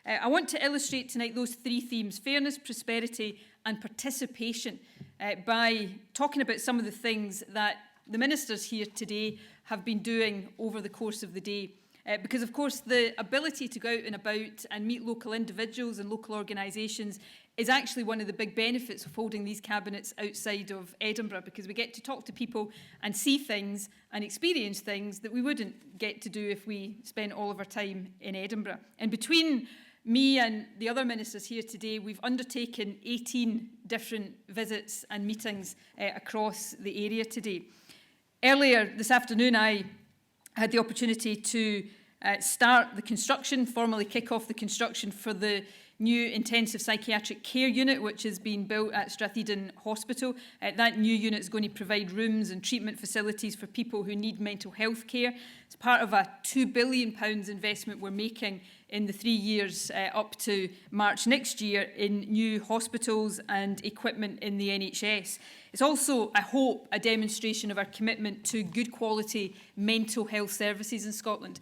I want to illustrate tonight those three themes: fairness, prosperity and participation, by talking about some of the things that the ministers here today have been doing over the course of the day. Because, of course, the ability to go out and about and meet local individuals and local organisations is actually one of the big benefits of holding these cabinets outside of Edinburgh, because we get to talk to people and see things and experience things that we wouldn't get to do if we spent all of our time in Edinburgh. And between me and the other ministers here today, we've undertaken 18 different visits and meetings across the area today. Earlier this afternoon, I had the opportunity to start the construction, formally kick off the construction for the new intensive psychiatric care unit, which is being built at Stratheden Hospital. That new unit is going to provide rooms and treatment facilities for people who need mental health care. It's part of a £2 billion investment we're making in the 3 years up to March next year in new hospitals and equipment in the NHS. It's also, I hope, a demonstration of our commitment to good quality mental health services in Scotland.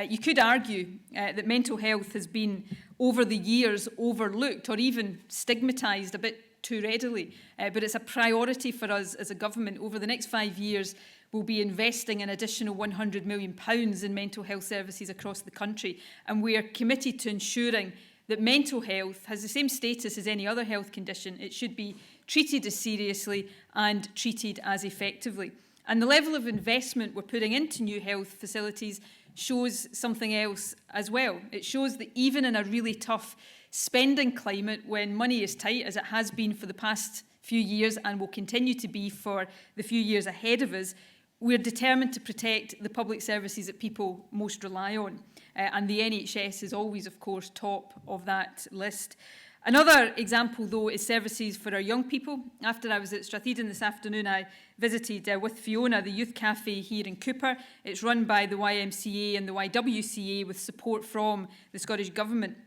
You could argue that mental health has been, over the years, overlooked or even stigmatised a bit too readily. But it's a priority for us as a government. Over the next 5 years, we'll be investing an additional £100 million in mental health services across the country. And we are committed to ensuring that mental health has the same status as any other health condition. It should be treated as seriously and treated as effectively. And the level of investment we're putting into new health facilities shows something else as well. It shows that even in a really tough spending climate, when money is tight, as it has been for the past few years and will continue to be for the few years ahead of us, we're determined to protect the public services that people most rely on. And the NHS is always, of course, top of that list. Another example, though, is services for our young people. After I was at Stratheden this afternoon, I visited with Fiona the youth cafe here in Cupar. It's run by the YMCA and the YWCA with support from the Scottish Government.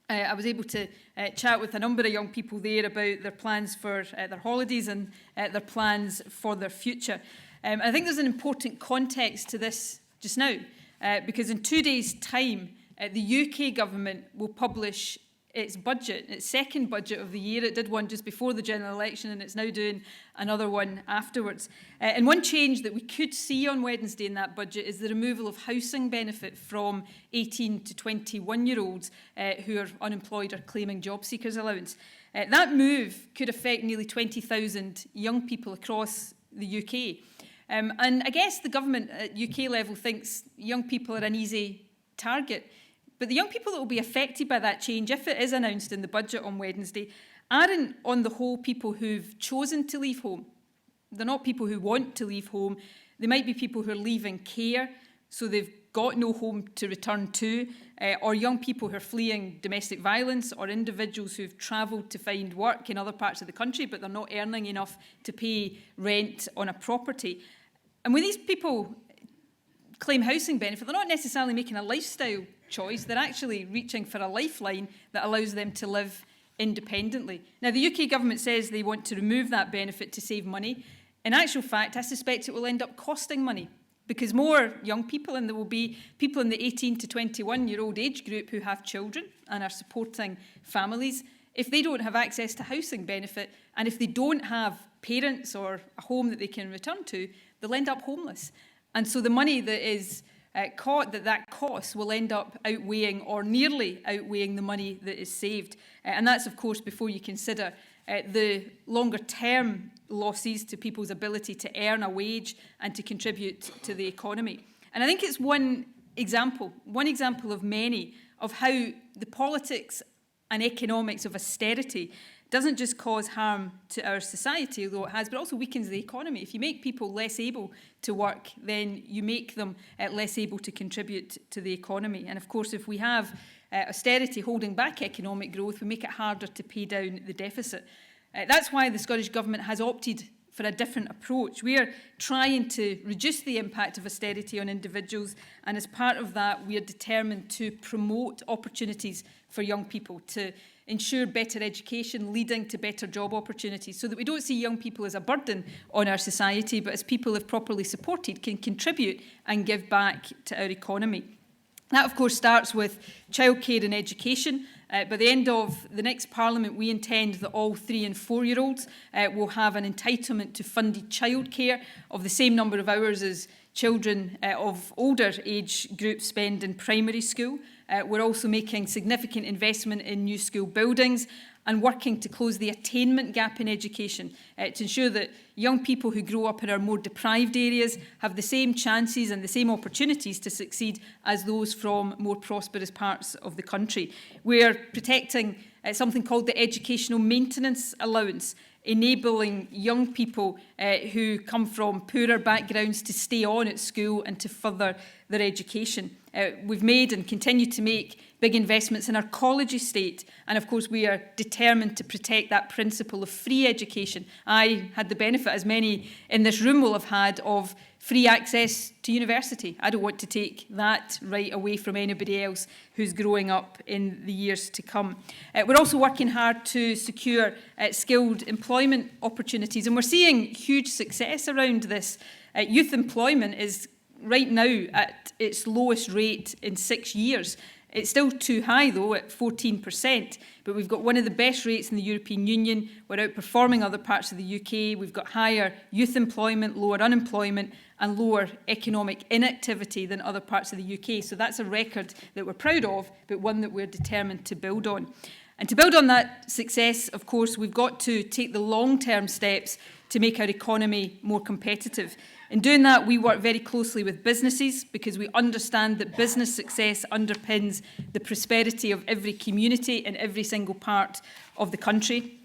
I was able to chat with a number of young people there about their plans for their holidays and their plans for their future. I think there's an important context to this just now, because in 2 days' time, the UK Government will publish its budget, its second budget of the year. It did one just before the general election, and it's now doing another one afterwards. And one change that we could see on Wednesday in that budget is the removal of housing benefit from 18 to 21-year-olds who are unemployed or claiming job seekers allowance. That move could affect nearly 20,000 young people across the UK. And I guess the government at UK level thinks young people are an easy target. But the young people that will be affected by that change, if it is announced in the budget on Wednesday, aren't on the whole people who've chosen to leave home. They're not people who want to leave home. They might be people who are leaving care, so they've got no home to return to, or young people who are fleeing domestic violence, or individuals who've travelled to find work in other parts of the country, but they're not earning enough to pay rent on a property. And when these people claim housing benefit, they're not necessarily making a lifestyle choice. They're actually reaching for a lifeline that allows them to live independently. Now, the UK Government says they want to remove that benefit to save money. In actual fact, I suspect it will end up costing money, because more young people, and there will be people in the 18 to 21-year-old age group who have children and are supporting families, if they don't have access to housing benefit, and if they don't have parents or a home that they can return to, they'll end up homeless. And so the money that is that cost will end up outweighing or nearly outweighing the money that is saved. And that's, of course, before you consider the longer-term losses to people's ability to earn a wage and to contribute to the economy. And I think it's one example of many, of how the politics and economics of austerity doesn't just cause harm to our society, although it has, but also weakens the economy. If you make people less able to work, then you make them less able to contribute to the economy. And of course, if we have austerity holding back economic growth, we make it harder to pay down the deficit. That's why the Scottish Government has opted for a different approach. We are trying to reduce the impact of austerity on individuals, and as part of that, we are determined to promote opportunities for young people, to ensure better education leading to better job opportunities, so that we don't see young people as a burden on our society, but as people, if properly supported, can contribute and give back to our economy. That, of course, starts with childcare and education. By the end of the next Parliament, we intend that all 3- and 4-year-olds will have an entitlement to funded childcare of the same number of hours as children of older age groups spend in primary school. We're also making significant investment in new school buildings and working to close the attainment gap in education to ensure that young people who grow up in our more deprived areas have the same chances and the same opportunities to succeed as those from more prosperous parts of the country. We're protecting something called the Educational Maintenance Allowance, enabling young people who come from poorer backgrounds to stay on at school and to further their education. We've made and continue to make big investments in our college estate, and of course we are determined to protect that principle of free education. I had the benefit, as many in this room will have had, of free access to university. I don't want to take that right away from anybody else who's growing up in the years to come. We're also working hard to secure skilled employment opportunities, and we're seeing huge success around this. Youth employment is right now at its lowest rate in 6 years. It's still too high, though, at 14%, but we've got one of the best rates in the European Union. We're outperforming other parts of the UK. We've got higher youth employment, lower unemployment, and lower economic inactivity than other parts of the UK. So that's a record that we're proud of, but one that we're determined to build on. And to build on that success, of course, we've got to take the long-term steps to make our economy more competitive. In doing that, we work very closely with businesses because we understand that business success underpins the prosperity of every community in every single part of the country.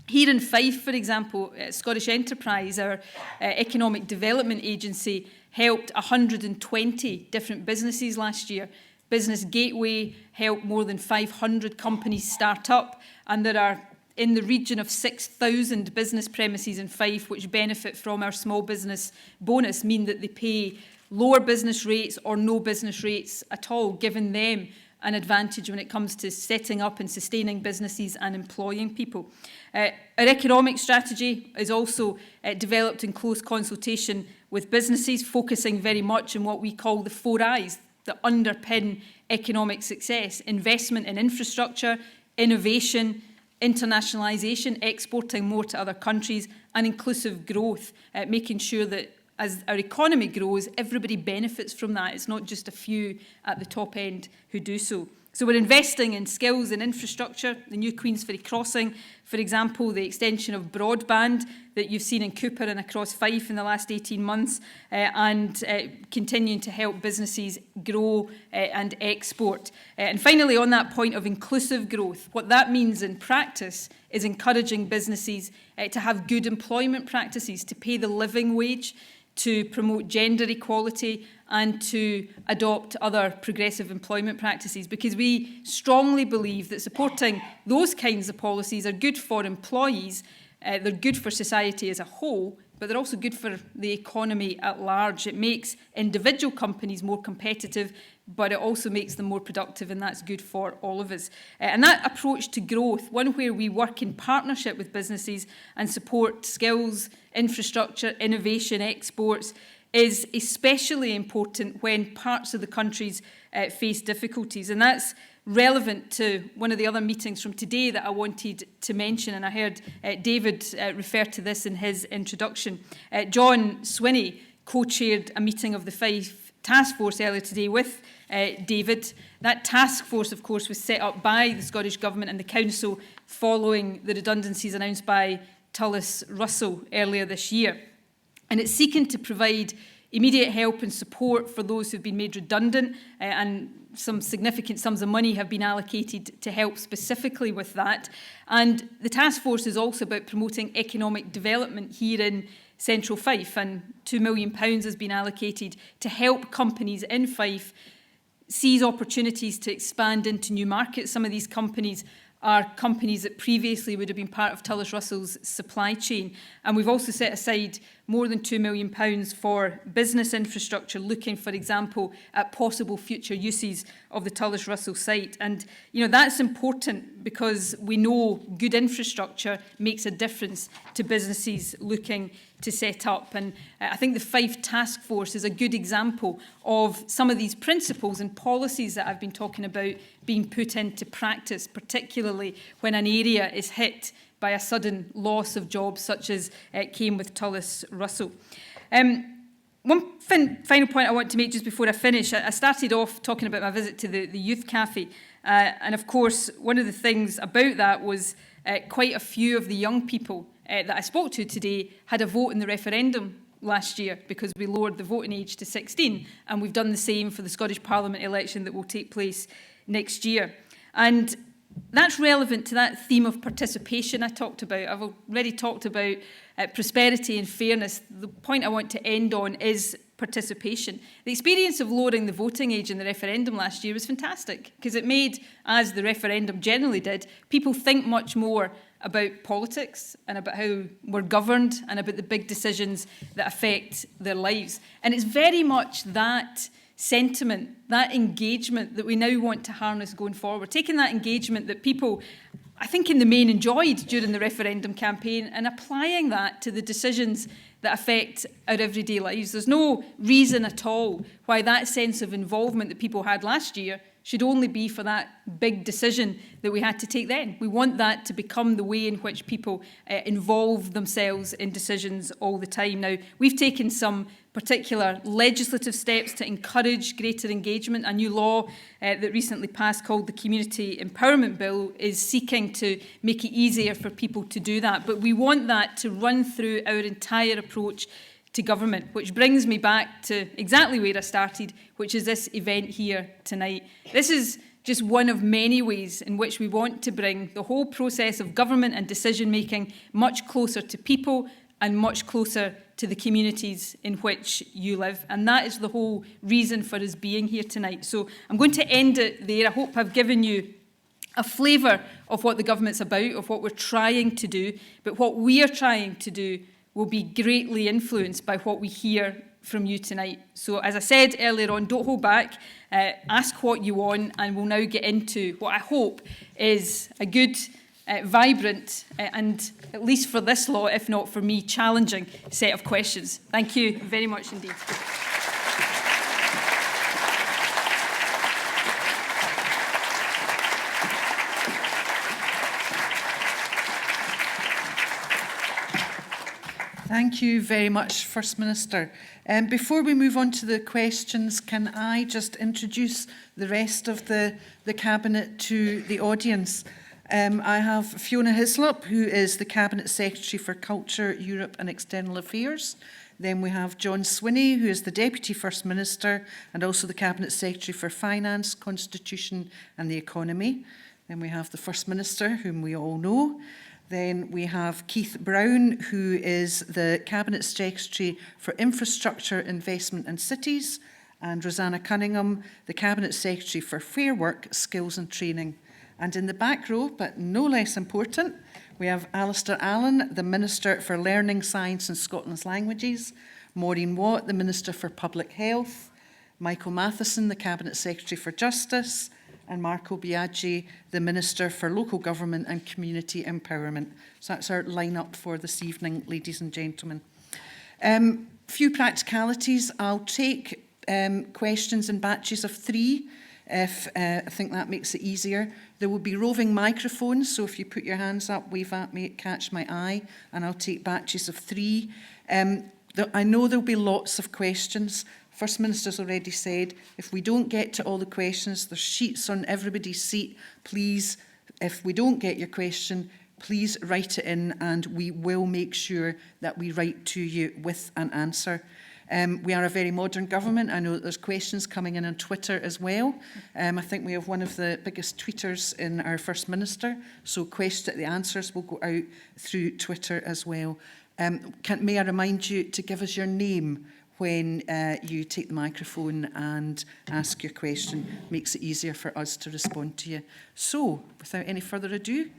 Here in Fife, for example, Scottish Enterprise, our economic development agency, helped 120 different businesses last year. Business Gateway helped more than 500 companies start up, and there are in the region of 6,000 business premises in Fife which benefit from our small business bonus, mean that they pay lower business rates or no business rates at all, giving them an advantage when it comes to setting up and sustaining businesses and employing people. Our economic strategy is also developed in close consultation with businesses, focusing very much on what we call the 4 I's that underpin economic success: investment in infrastructure, innovation, internationalisation, exporting more to other countries, and inclusive growth, making sure that as our economy grows, everybody benefits from that. It's not just a few at the top end who do so. So we're investing in skills and infrastructure, the new Queensferry crossing, for example, the extension of broadband that you've seen in Cupar and across Fife in the last 18 months, and continuing to help businesses grow and export. And finally, on that point of inclusive growth, what that means in practice is encouraging businesses to have good employment practices, to pay the living wage, to promote gender equality, and to adopt other progressive employment practices, because we strongly believe that supporting those kinds of policies are good for employees, they're good for society as a whole, but they're also good for the economy at large. It makes individual companies more competitive, but it also makes them more productive, and that's good for all of us. And that approach to growth, one where we work in partnership with businesses and support skills, infrastructure, innovation, exports, is especially important when parts of the countries face difficulties. And that's relevant to one of the other meetings from today that I wanted to mention, and I heard David refer to this in his introduction. John Swinney co-chaired a meeting of the Fife Task Force earlier today with David. That task force, of course, was set up by the Scottish Government and the Council following the redundancies announced by Tullis Russell earlier this year. And it's seeking to provide immediate help and support for those who've been made redundant, and some significant sums of money have been allocated to help specifically with that. And the task force is also about promoting economic development here in Central Fife, and £2 million has been allocated to help companies in Fife seize opportunities to expand into new markets. Some of these companies are companies that previously would have been part of Tulloch Russell's supply chain. And we've also set aside more than £2 million for business infrastructure, looking, for example, at possible future uses of the Tulloch Russell site. And, you know, that's important because we know good infrastructure makes a difference to businesses looking to set up. And I think the Fife Task Force is a good example of some of these principles and policies that I've been talking about being put into practice, particularly when an area is hit by a sudden loss of jobs, such as came with Tulloch Russell. One final point I want to make just before I finish. I started off talking about my visit to the youth cafe. And of course, one of the things about that was quite a few of the young people that I spoke to today had a vote in the referendum last year because we lowered the voting age to 16. And we've done the same for the Scottish Parliament election that will take place next year. And that's relevant to that theme of participation I talked about. I've already talked about prosperity and fairness. The point I want to end on is participation. The experience of lowering the voting age in the referendum last year was fantastic because it made, as the referendum generally did, people think much more about politics and about how we're governed and about the big decisions that affect their lives. And it's very much that sentiment, that engagement that we now want to harness going forward. Taking that engagement that people, I think in the main, enjoyed during the referendum campaign and applying that to the decisions that affect our everyday lives. There's no reason at all why that sense of involvement that people had last year should only be for that big decision that we had to take then. We want that to become the way in which people involve themselves in decisions all the time. Now, we've taken some particular legislative steps to encourage greater engagement. A new law that recently passed called the Community Empowerment Bill is seeking to make it easier for people to do that. But we want that to run through our entire approach to government, which brings me back to exactly where I started, which is this event here tonight. This is just one of many ways in which we want to bring the whole process of government and decision-making much closer to people and much closer to the communities in which you live. And that is the whole reason for us being here tonight. So I'm going to end it there. I hope I've given you a flavour of what the government's about, of what we're trying to do. But what we are trying to do will be greatly influenced by what we hear from you tonight. So as I said earlier on, don't hold back, ask what you want, and we'll now get into what I hope is a good, vibrant, and at least for this lot, if not for me, challenging set of questions. Thank you very much indeed. Thank you very much, First Minister. Before we move on to the questions, can I just introduce the rest of the Cabinet to the audience? I have Fiona Hislop, who is the Cabinet Secretary for Culture, Europe and External Affairs. Then we have John Swinney, who is the Deputy First Minister and also the Cabinet Secretary for Finance, Constitution and the Economy. Then we have the First Minister, whom we all know. Then we have Keith Brown, who is the Cabinet Secretary for Infrastructure, Investment and Cities, and Rosanna Cunningham, the Cabinet Secretary for Fair Work, Skills and Training. And in the back row, but no less important, we have Alistair Allen, the Minister for Learning, Science and Scotland's Languages, Maureen Watt, the Minister for Public Health, Michael Matheson, the Cabinet Secretary for Justice, and Marco Biaggi, the Minister for Local Government and Community Empowerment. So that's our line-up for this evening, ladies and gentlemen. Few practicalities. I'll take questions in batches of 3, if I think that makes it easier. There will be roving microphones, so if you put your hands up, wave at me, catch my eye, and I'll take batches of 3. I know there'll be lots of questions. First Minister's already said, if we don't get to all the questions, there's sheets on everybody's seat. Please, if we don't get your question, please write it in and we will make sure that we write to you with an answer. We are a very modern government. I know that there's questions coming in on Twitter as well. I think we have one of the biggest tweeters in our First Minister, so the answers will go out through Twitter as well. May I remind you to give us your name when you take the microphone and ask your question. Makes it easier for us to respond to you. So, without any further ado,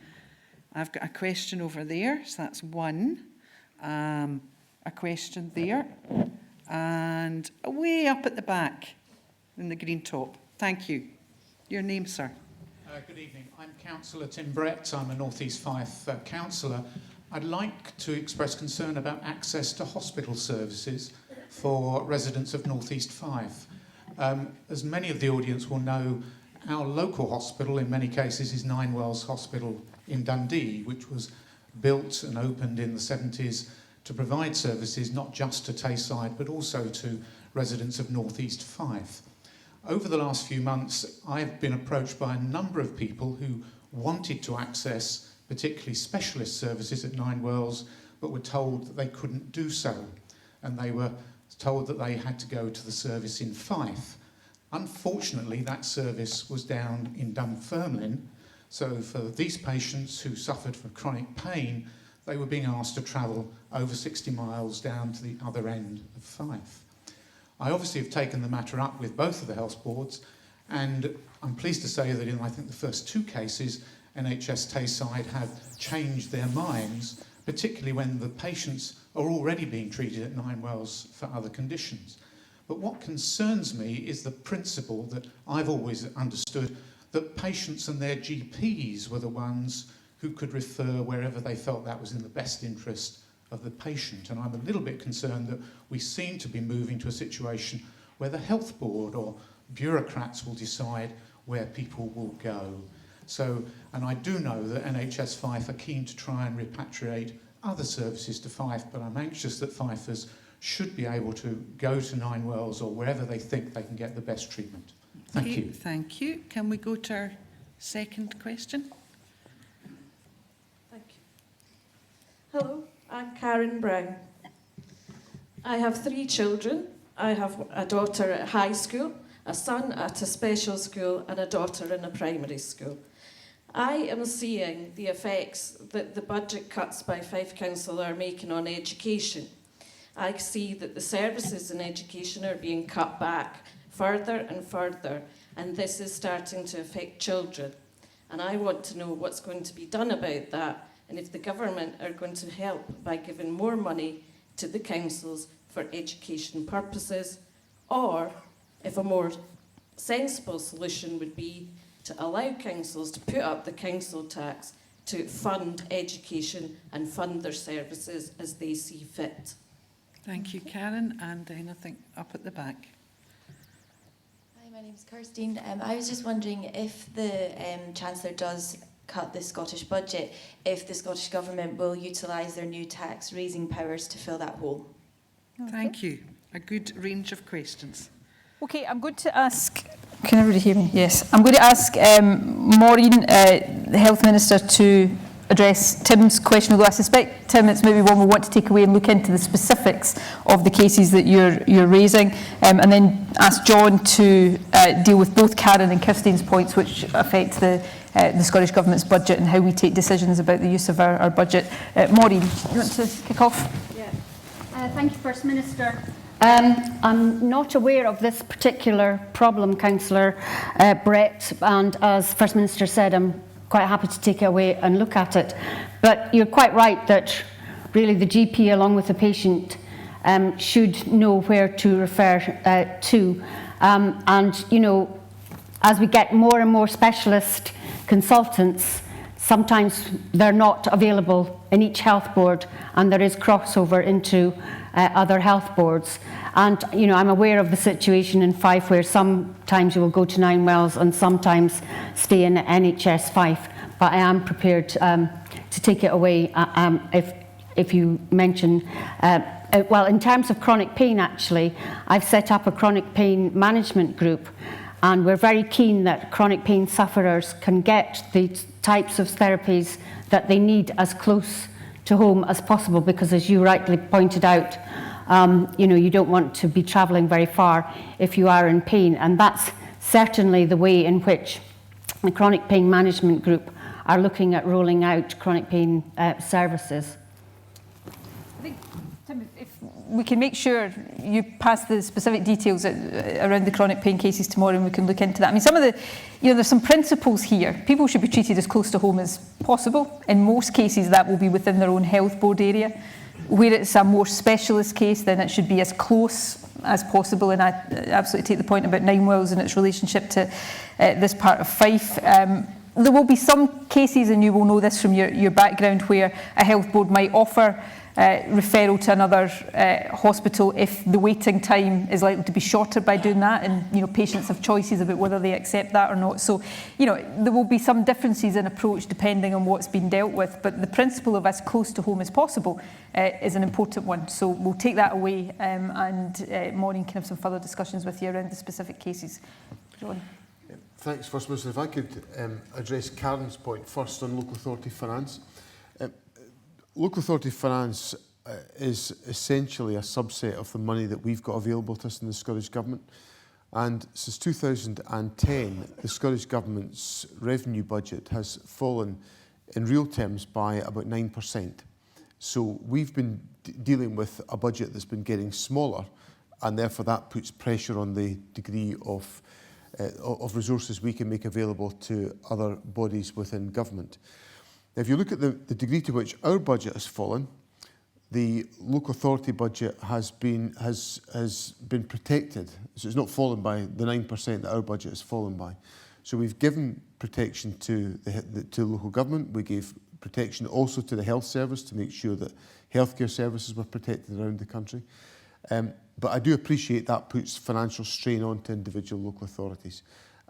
I've got a question over there, so that's one. A question there, and way up at the back in the green top. Thank you. Your name, sir? Good evening. I'm Councillor Tim Brett. I'm a North East Fife councillor. I'd like to express concern about access to hospital services for residents of North East Fife. As many of the audience will know, our local hospital in many cases is Ninewells Hospital in Dundee, which was built and opened in the 70s to provide services not just to Tayside but also to residents of North East Fife. Over the last few months, I've been approached by a number of people who wanted to access particularly specialist services at Ninewells, but were told that they couldn't do so. And they were told that they had to go to the service in Fife. Unfortunately, that service was down in Dunfermline, so for these patients who suffered from chronic pain, they were being asked to travel over 60 miles down to the other end of Fife. I obviously have taken the matter up with both of the health boards, and I'm pleased to say that in, I think, the first two cases, NHS Tayside have changed their minds, particularly when the patients are already being treated at Ninewells for other conditions. But what concerns me is the principle that I've always understood, that patients and their GPs were the ones who could refer wherever they felt that was in the best interest of the patient. And I'm a little bit concerned that we seem to be moving to a situation where the health board or bureaucrats will decide where people will go. So, and I do know that NHS Fife are keen to try and repatriate other services to Fife, but I'm anxious that Fifers should be able to go to Ninewells or wherever they think they can get the best treatment. Thank you. Thank you. Can we go to our second question? Thank you. Hello, I'm Karen Brown. I have 3 children. I have a daughter at high school, a son at a special school, and a daughter in a primary school. I am seeing the effects that the budget cuts by Fife Council are making on education. I see that the services in education are being cut back further and further, and this is starting to affect children. And I want to know what's going to be done about that, and if the government are going to help by giving more money to the councils for education purposes, or if a more sensible solution would be to allow councils to put up the council tax to fund education and fund their services as they see fit. Thank you, Karen. And then I think up at the back. Hi, my name is Kirstine. I was just wondering if the Chancellor does cut the Scottish budget, if the Scottish Government will utilise their new tax raising powers to fill that hole. Okay. Thank you. A good range of questions. Okay, I'm going to ask, can everybody hear me? Yes. I'm going to ask Maureen, the Health Minister, to address Tim's question, although I suspect, Tim, it's maybe one we'll want to take away and look into the specifics of the cases that you're raising, and then ask John to deal with both Karen and Kirstine's points, which affect the Scottish Government's budget and how we take decisions about the use of our budget. Maureen, you want to kick off? Yeah. Thank you, First Minister. I'm not aware of this particular problem, Councillor Brett, and as First Minister said, I'm quite happy to take it away and look at it. But you're quite right that really the GP, along with the patient, should know where to refer to. And, you know, as we get more and more specialist consultants, sometimes they're not available in each health board, and there is crossover into other health boards. And, you know, I'm aware of the situation in Fife where sometimes you will go to Ninewells and sometimes stay in NHS Fife, but I am prepared to take it away if you mention. Well, in terms of chronic pain, actually, I've set up a chronic pain management group, and we're very keen that chronic pain sufferers can get the types of therapies that they need as close to home as possible, because as you rightly pointed out, you know, you don't want to be travelling very far if you are in pain, and that's certainly the way in which the Chronic Pain Management Group are looking at rolling out chronic pain services. I think, Tim, if we can make sure you pass the specific details around the chronic pain cases tomorrow, and we can look into that. I mean, some of the, there's some principles here. People should be treated as close to home as possible. In most cases, that will be within their own health board area. Where it's a more specialist case, then it should be as close as possible. And I absolutely take the point about Ninewells and its relationship to this part of Fife. There will be some cases, and you will know this from your background, where a health board might offer referral to another hospital if the waiting time is likely to be shorter by doing that, and patients have choices about whether they accept that or not. So there will be some differences in approach depending on what's been dealt with, but the principle of as close to home as possible is an important one. So we'll take that away, and Maureen can have some further discussions with you around the specific cases. John. Thanks, First Minister. If I could address Karen's point first on local authority finance. Local authority finance is essentially a subset of the money that we've got available to us in the Scottish Government. And since 2010, the Scottish Government's revenue budget has fallen in real terms by about 9%. So we've been dealing with a budget that's been getting smaller, and therefore that puts pressure on the degree of resources we can make available to other bodies within government. Now, if you look at the degree to which our budget has fallen, the local authority budget has been protected. So it's not fallen by the 9% that our budget has fallen by. So we've given protection to local government. We gave protection also to the health service to make sure that healthcare services were protected around the country. But I do appreciate that puts financial strain onto individual local authorities.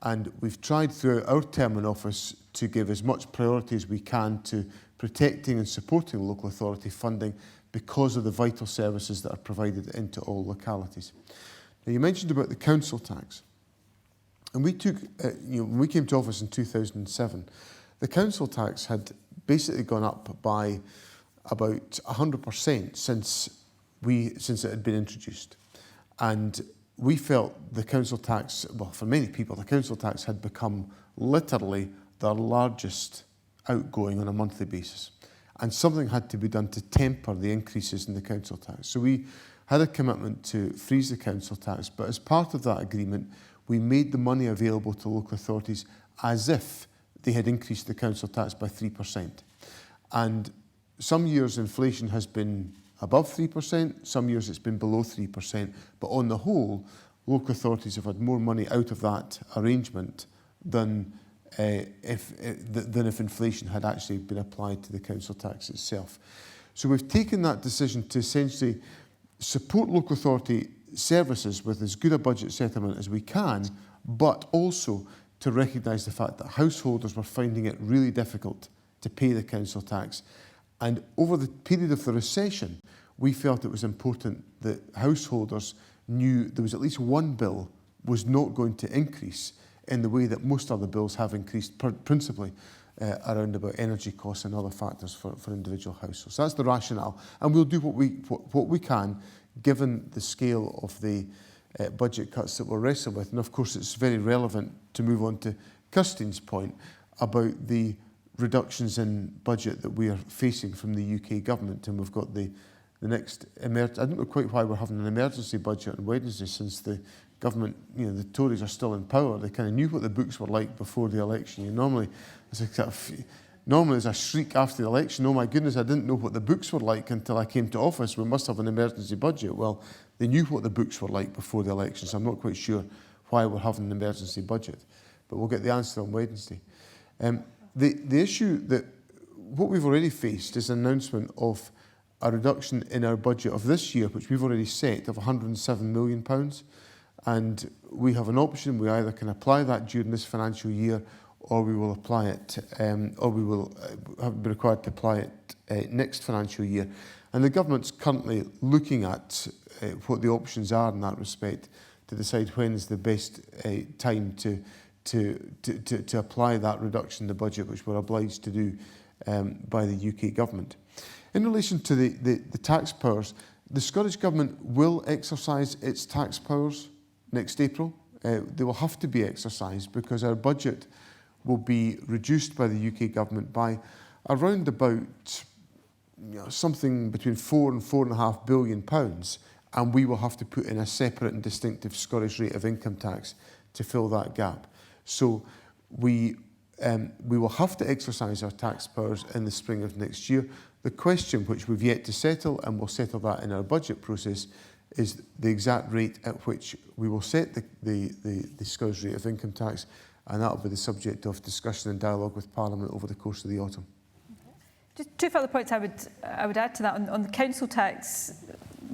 And we've tried throughout our term in office to give as much priority as we can to protecting and supporting local authority funding because of the vital services that are provided into all localities. Now, you mentioned about the council tax. And we took, when we came to office in 2007, the council tax had basically gone up by about 100% since it had been introduced. And we felt the council tax, well, for many people, the council tax had become literally their largest outgoing on a monthly basis. And something had to be done to temper the increases in the council tax. So we had a commitment to freeze the council tax, but as part of that agreement, we made the money available to local authorities as if they had increased the council tax by 3%. And some years inflation has been above 3%, some years it's been below 3%, but on the whole, local authorities have had more money out of that arrangement than if inflation had actually been applied to the council tax itself. So we've taken that decision to essentially support local authority services with as good a budget settlement as we can, but also to recognise the fact that householders were finding it really difficult to pay the council tax. And over the period of the recession, we felt it was important that householders knew there was at least one bill was not going to increase in the way that most other bills have increased, principally around about energy costs and other factors for individual households. So that's the rationale. And we'll do what we can, given the scale of the budget cuts that we're wrestling with. And of course, it's very relevant to move on to Kirstein's point about the reductions in budget that we are facing from the UK government, and we've got the next I don't know quite why we're having an emergency budget on Wednesday, since the government, the Tories are still in power. They kind of knew what the books were like before the election. Normally there's a shriek after the election, oh my goodness, I didn't know what the books were like until I came to office. We must have an emergency budget. Well, they knew what the books were like before the election, so I'm not quite sure why we're having an emergency budget. But we'll get the answer on Wednesday. The issue that what we've already faced is an announcement of a reduction in our budget of this year, which we've already set, of £107 million. And we have an option. We either can apply that during this financial year, or we will apply it, or we will be required to apply it next financial year. And the government's currently looking at what the options are in that respect to decide when is the best time to apply that reduction in the budget, which we're obliged to do by the UK government. In relation to the tax powers, the Scottish Government will exercise its tax powers next April. They will have to be exercised because our budget will be reduced by the UK Government by around about something between £4 and £4.5 billion, and we will have to put in a separate and distinctive Scottish rate of income tax to fill that gap. So we will have to exercise our tax powers in the spring of next year. The question which we've yet to settle, and we'll settle that in our budget process, is the exact rate at which we will set the Scottish rate of income tax, and that will be the subject of discussion and dialogue with Parliament over the course of the autumn. Just two further points I would add to that. On the council tax,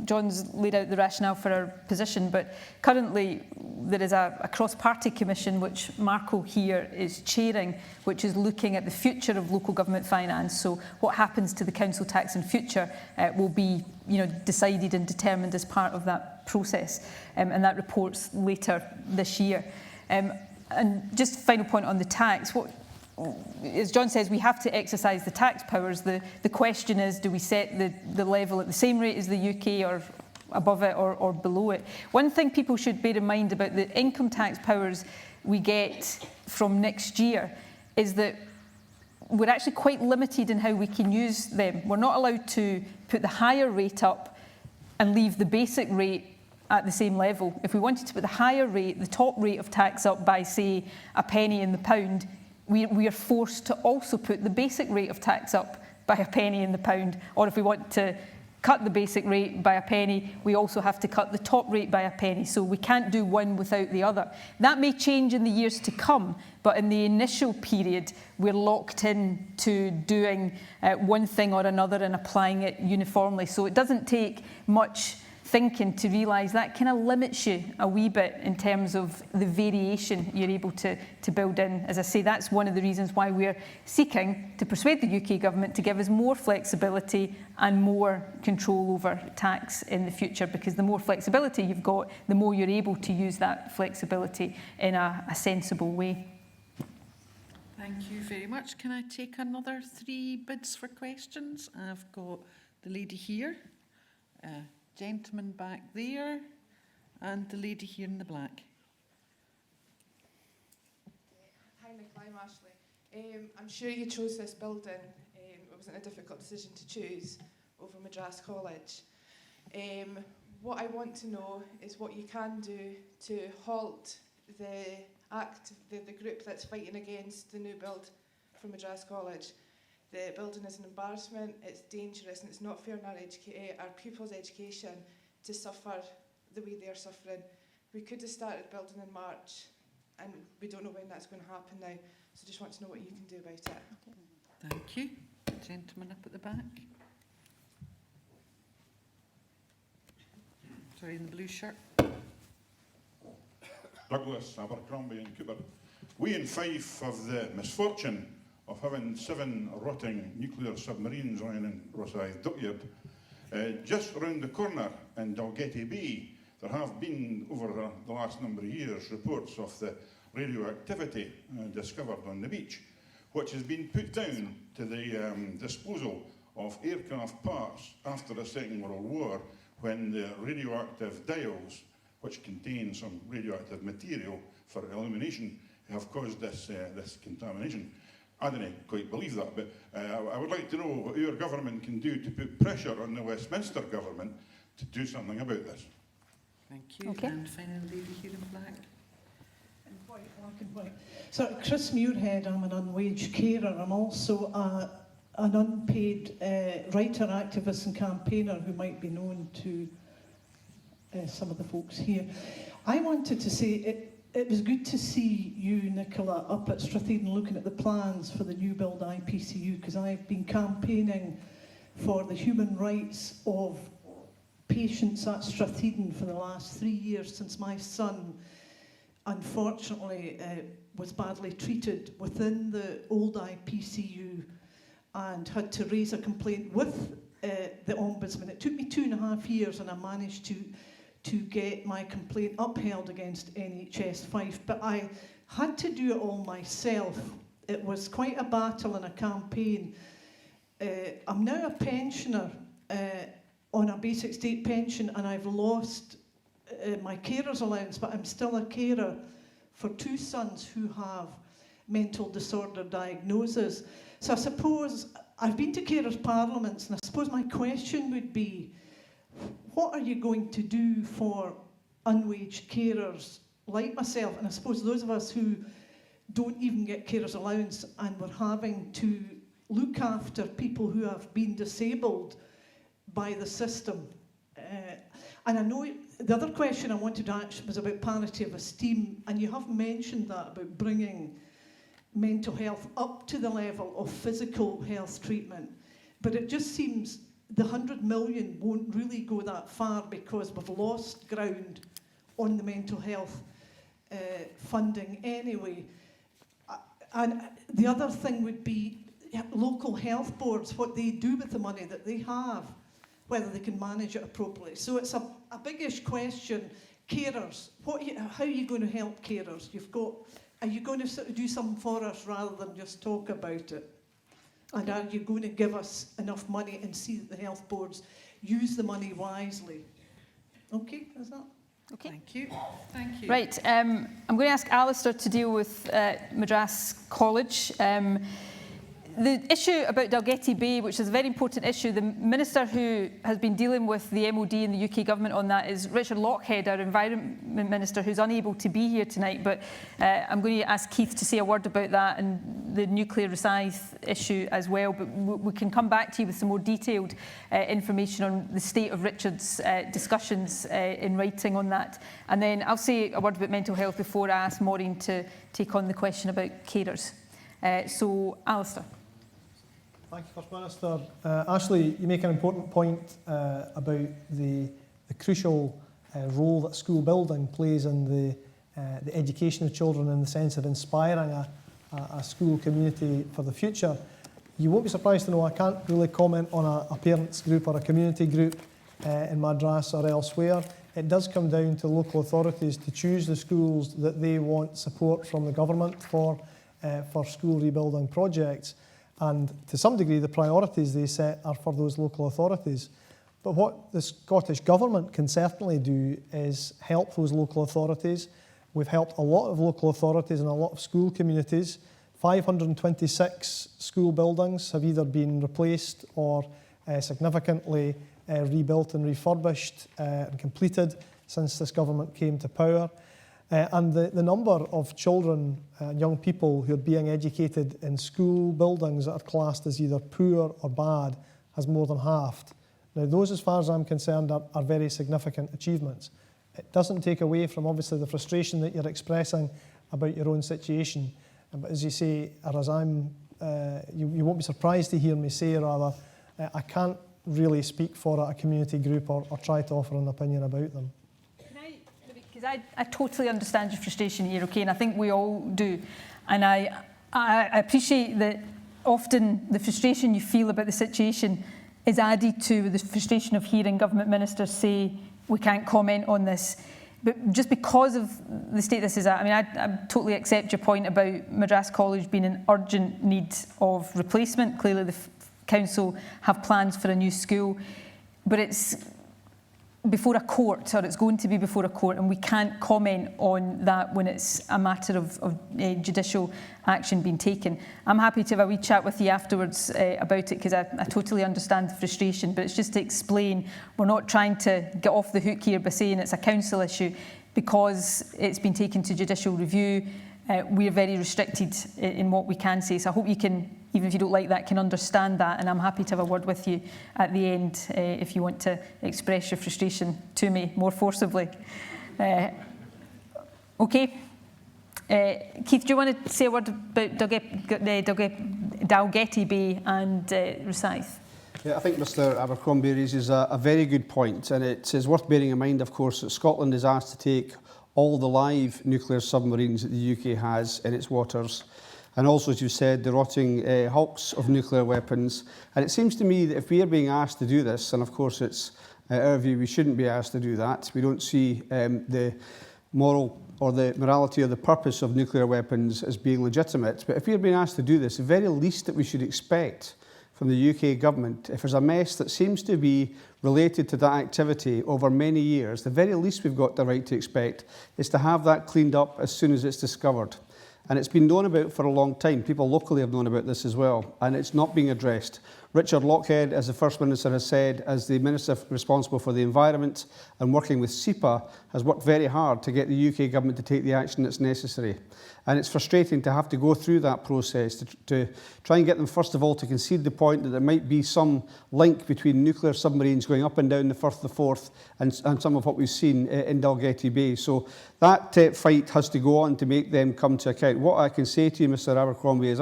John's laid out the rationale for our position, but currently there is a cross-party commission which Marco here is chairing, which is looking at the future of local government finance. So what happens to the council tax in future will be decided and determined as part of that process, and that report's later this year. And just final point on the tax, as John says, we have to exercise the tax powers. The question is, do we set the level at the same rate as the UK, or above it, or below it? One thing people should bear in mind about the income tax powers we get from next year is that we're actually quite limited in how we can use them. We're not allowed to put the higher rate up and leave the basic rate at the same level. If we wanted to put the higher rate, the top rate of tax up by, say, a penny in the pound, we are forced to also put the basic rate of tax up by a penny in the pound. Or if we want to cut the basic rate by a penny, we also have to cut the top rate by a penny. So we can't do one without the other. That may change in the years to come, but in the initial period, we're locked in to doing one thing or another and applying it uniformly. So it doesn't take much thinking to realise that kind of limits you a wee bit in terms of the variation you're able to build in. As I say, that's one of the reasons why we're seeking to persuade the UK government to give us more flexibility and more control over tax in the future, because the more flexibility you've got, the more you're able to use that flexibility in a sensible way. Thank you very much. Can I take another 3 bids for questions? I've got the lady here, gentleman back there, and the lady here in the black. Hi Nicola, I'm Ashley. I'm sure you chose this building. It wasn't a difficult decision to choose over Madras College. What I want to know is what you can do to halt the group that's fighting against the new build for Madras College. The building is an embarrassment, it's dangerous, and it's not fair on our pupils' education to suffer the way they're suffering. We could have started building in March, and we don't know when that's going to happen now, so just want to know what you can do about it. Thank you. Gentleman up at the back. Sorry, in the blue shirt. Douglas, Abercrombie and Cupar. We in Fife have the misfortune of having 7 rotting nuclear submarines lying in Rosyth Dockyard. Just around the corner in Dalgety Bay, there have been, over the last number of years, reports of the radioactivity discovered on the beach, which has been put down to the disposal of aircraft parts after the Second World War, when the radioactive dials, which contain some radioactive material for illumination, have caused this contamination. I don't quite believe that, but I would like to know what your government can do to put pressure on the Westminster government to do something about this. Thank you. Okay. And finally, lady here in black. Black and white. So, Chris Muirhead, I'm an unwaged carer. I'm also an unpaid writer, activist and campaigner who might be known to some of the folks here. I wanted to say it was good to see you, Nicola, up at Strathaden looking at the plans for the new build IPCU, because I've been campaigning for the human rights of patients at Strathaden for the last 3 years, since my son unfortunately was badly treated within the old IPCU and had to raise a complaint with the Ombudsman. It took me 2.5 years, and I managed to get my complaint upheld against NHS Fife, but I had to do it all myself. It was quite a battle and a campaign. I'm now a pensioner on a basic state pension, and I've lost my carer's allowance, but I'm still a carer for 2 sons who have mental disorder diagnosis. So I suppose, I've been to carers' parliaments, and I suppose my question would be, what are you going to do for unwaged carers like myself? And I suppose those of us who don't even get carers allowance and we're having to look after people who have been disabled by the system. And I know the other question I wanted to ask was about palliative esteem, and you have mentioned that about bringing mental health up to the level of physical health treatment. But it just seems the 100 million won't really go that far because we've lost ground on the mental health funding anyway. And the other thing would be local health boards, what they do with the money that they have, whether they can manage it appropriately. So it's a biggish question. Carers, how are you going to help carers? Are you going to sort of do something for us rather than just talk about it? And are you going to give us enough money and see that the health boards use the money wisely? Okay, is that? Okay. Thank you. Thank you. Right, I'm going to ask Alistair to deal with Madras College. The issue about Dalgety Bay, which is a very important issue, the Minister who has been dealing with the MOD and the UK Government on that is Richard Lochhead, our Environment Minister, who's unable to be here tonight. But I'm going to ask Keith to say a word about that and the nuclear Rosyth issue as well. But we can come back to you with some more detailed information on the state of Richard's discussions in writing on that. And then I'll say a word about mental health before I ask Maureen to take on the question about carers. So, Alistair. Thank you, First Minister. Ashley, you make an important point about the crucial role that school building plays in the education of children in the sense of inspiring a school community for the future. You won't be surprised to know I can't really comment on a parents group or a community group in Madras or elsewhere. It does come down to local authorities to choose the schools that they want support from the government for school rebuilding projects. And to some degree, the priorities they set are for those local authorities. But what the Scottish Government can certainly do is help those local authorities. We've helped a lot of local authorities and a lot of school communities. 526 school buildings have either been replaced or significantly rebuilt and refurbished and completed since this government came to power. And the number of children and young people who are being educated in school buildings that are classed as either poor or bad has more than halved. Now, those, as far as I'm concerned, are very significant achievements. It doesn't take away from, obviously, the frustration that you're expressing about your own situation. But as you say, or as you won't be surprised to hear me say, rather, I can't really speak for a community group or try to offer an opinion about them. I totally understand your frustration here, okay, and I think we all do. And I appreciate that often the frustration you feel about the situation is added to the frustration of hearing government ministers say, we can't comment on this. But just because of the state this is at, I mean, I totally accept your point about Madras College being in urgent need of replacement. Clearly the council have plans for a new school, but it's before a court, or it's going to be before a court, and we can't comment on that when it's a matter of judicial action being taken. I'm happy to have a wee chat with you afterwards about it, because I totally understand the frustration, but it's just to explain we're not trying to get off the hook here by saying it's a council issue. Because it's been taken to judicial review, we're very restricted in what we can say. So I hope you can, even if you don't like that, can understand that. And I'm happy to have a word with you at the end if you want to express your frustration to me more forcibly. Okay. Keith, do you want to say a word about Dalgety Bay and Rosyth? Yeah, I think Mr Abercrombie raises a very good point, and it is worth bearing in mind, of course, that Scotland is asked to take all the live nuclear submarines that the UK has in its waters, and also, as you said, the rotting hulks of nuclear weapons. And it seems to me that if we are being asked to do this, and of course it's our view we shouldn't be asked to do that, we don't see the moral or the morality or the purpose of nuclear weapons as being legitimate, but if we are being asked to do this, the very least that we should expect from the UK government, if there's a mess that seems to be related to that activity over many years, the very least we've got the right to expect is to have that cleaned up as soon as it's discovered. And it's been known about for a long time. People locally have known about this as well, and it's not being addressed. Richard Lochhead, as the First Minister has said, as the Minister responsible for the environment and working with CUPAR, has worked very hard to get the UK Government to take the action that's necessary. And it's frustrating to have to go through that process to try and get them, first of all, to concede the point that there might be some link between nuclear submarines going up and down the Firth of the Forth and some of what we've seen in Dalgety Bay. So that fight has to go on to make them come to account. What I can say to you, Mr Abercrombie, is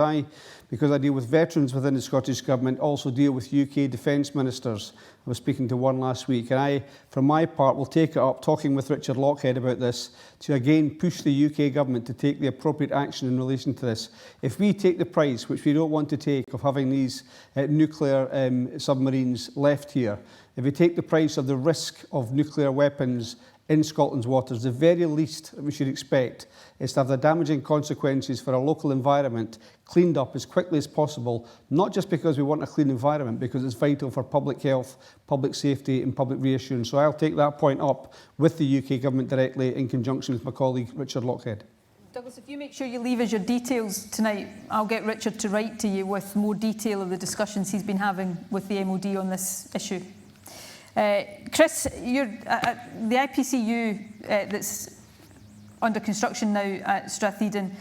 because I deal with veterans within the Scottish Government, also deal with UK Defence Ministers. I was speaking to one last week, and I, for my part, will take it up, talking with Richard Lochhead about this, to again push the UK Government to take the appropriate action in relation to this. If we take the price, which we don't want to take, of having these nuclear submarines left here, if we take the price of the risk of nuclear weapons in Scotland's waters, the very least that we should expect is to have the damaging consequences for our local environment cleaned up as quickly as possible, not just because we want a clean environment, because it's vital for public health, public safety and public reassurance. So I'll take that point up with the UK Government directly in conjunction with my colleague Richard Lochhead. Douglas, if you make sure you leave us your details tonight, I'll get Richard to write to you with more detail of the discussions he's been having with the MOD on this issue. Chris, the IPCU that's under construction now at Stratheden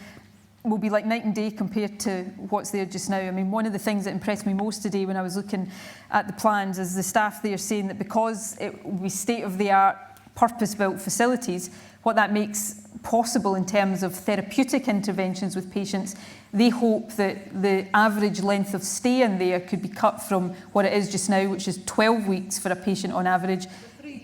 will be like night and day compared to what's there just now. I mean, one of the things that impressed me most today when I was looking at the plans is the staff there saying that because it will be state-of-the-art, purpose-built facilities, what that makes possible in terms of therapeutic interventions with patients, they hope that the average length of stay in there could be cut from what it is just now, which is 12 weeks for a patient on average,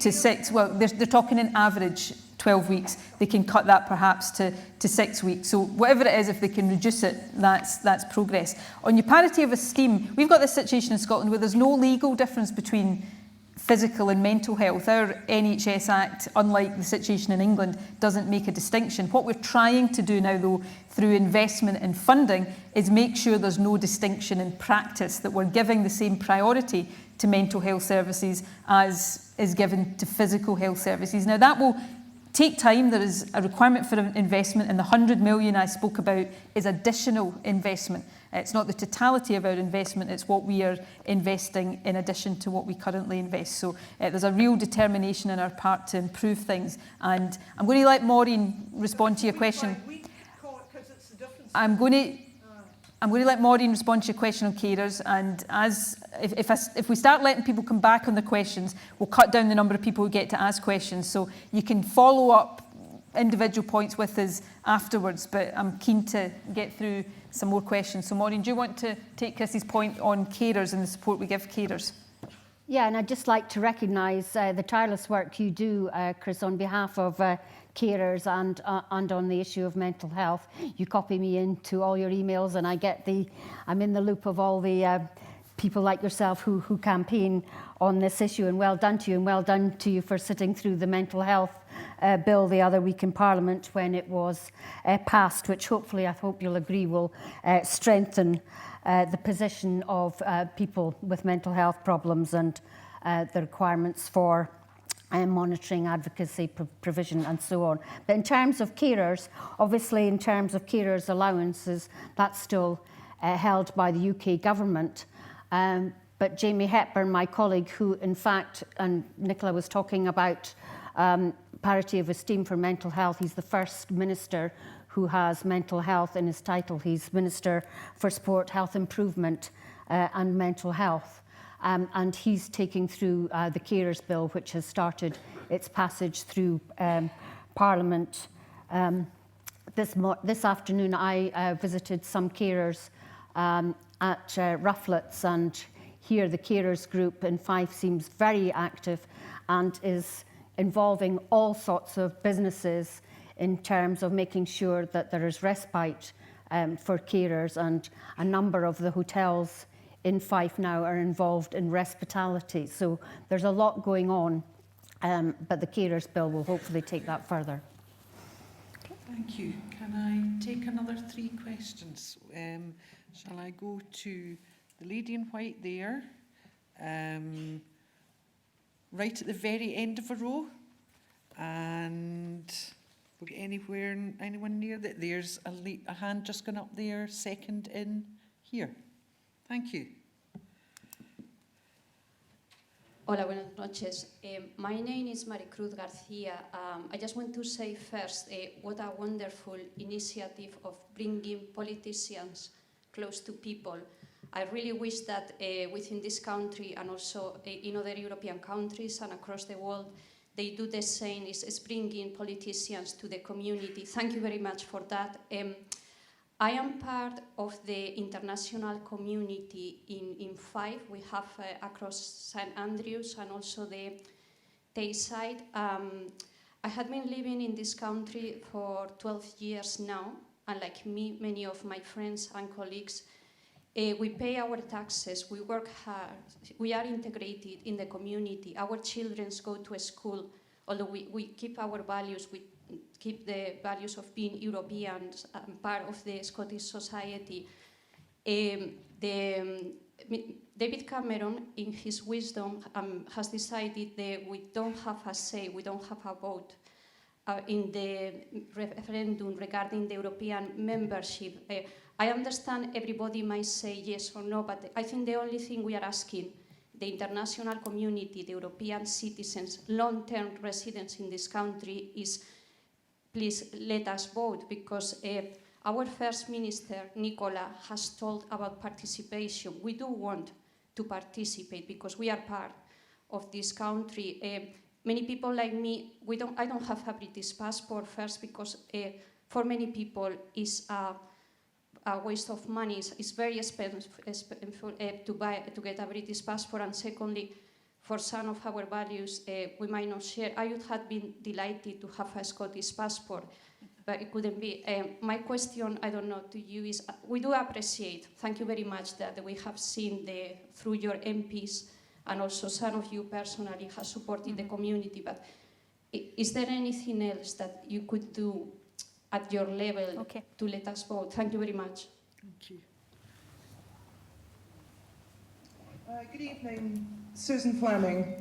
to 6. Well, they're talking in average 12 weeks. They can cut that perhaps to 6 weeks. So whatever it is, if they can reduce it, that's progress. On your parity of esteem, we've got this situation in Scotland where there's no legal difference between physical and mental health. Our NHS Act, unlike the situation in England, doesn't make a distinction. What we're trying to do now, though, through investment and funding, is make sure there's no distinction in practice, that we're giving the same priority to mental health services as is given to physical health services. Now, that will take time. There is a requirement for investment, and the 100 million I spoke about is additional investment. It's not the totality of our investment, it's what we are investing in addition to what we currently invest. So there's a real determination on our part to improve things. And I'm going to let Maureen respond to your question. I'm going to let Maureen respond to your question on carers, and if we start letting people come back on the questions, we'll cut down the number of people who get to ask questions. So you can follow up individual points with us afterwards, but I'm keen to get through some more questions. So Maureen, do you want to take Chrissy's point on carers and the support we give carers? Yeah, and I'd just like to recognise the tireless work you do, Chris, on behalf of carers and on the issue of mental health. You copy me into all your emails, and I'm in the loop of all the people like yourself who campaign on this issue, and well done to you, and well done to you for sitting through the mental health bill the other week in Parliament when it was passed, which hopefully, I hope you'll agree, will strengthen the position of people with mental health problems and the requirements for monitoring, advocacy, provision and so on. But in terms of carers, obviously in terms of carers allowances, that's still held by the UK government. But Jamie Hepburn, my colleague, who in fact, and Nicola was talking about parity of esteem for mental health, he's the first minister who has mental health in his title. He's Minister for Sport, Health Improvement and Mental Health. And he's taking through the Carers Bill, which has started its passage through Parliament. This afternoon, I visited some carers at Rufflett's, and here the carers group in Fife seems very active and is involving all sorts of businesses in terms of making sure that there is respite for carers, and a number of the hotels in Fife now are involved in respitality. So there's a lot going on, but the Carers Bill will hopefully take that further. Thank you. Can I take another 3 questions? Shall I go to the lady in white there, right at the very end of a row, and we get anyone near that? There's a hand just gone up there, second in here. Thank you. Hola, buenas noches. My name is Maricruz Garcia. I just want to say first what a wonderful initiative of bringing politicians close to people. I really wish that within this country and also in other European countries and across the world, they do the same, is bringing politicians to the community. Thank you very much for that. I am part of the international community in Fife. We have across St. Andrews and also the Tayside. I had been living in this country for 12 years now, and like me, many of my friends and colleagues, we pay our taxes, we work hard, we are integrated in the community, our children go to school, although we keep our values, we keep the values of being Europeans and part of the Scottish society. David Cameron, in his wisdom, has decided that we don't have a say, we don't have a vote in the referendum regarding the European membership. I understand everybody might say yes or no, but I think the only thing we are asking the international community, the European citizens, long-term residents in this country is please let us vote, because our First Minister, Nicola, has told about participation. We do want to participate because we are part of this country. Many people like me, I don't have a British passport, first because for many people it's a waste of money. It's very expensive to get a British passport, and secondly, for some of our values we might not share. I would have been delighted to have a Scottish passport, but it couldn't be. My question, I don't know, to you is, we do appreciate, thank you very much, that we have seen through your MPs, and also some of you personally have supported the community, but is there anything else that you could do at your level to let us vote? Thank you very much. Thank you. Good evening, Susan Fleming.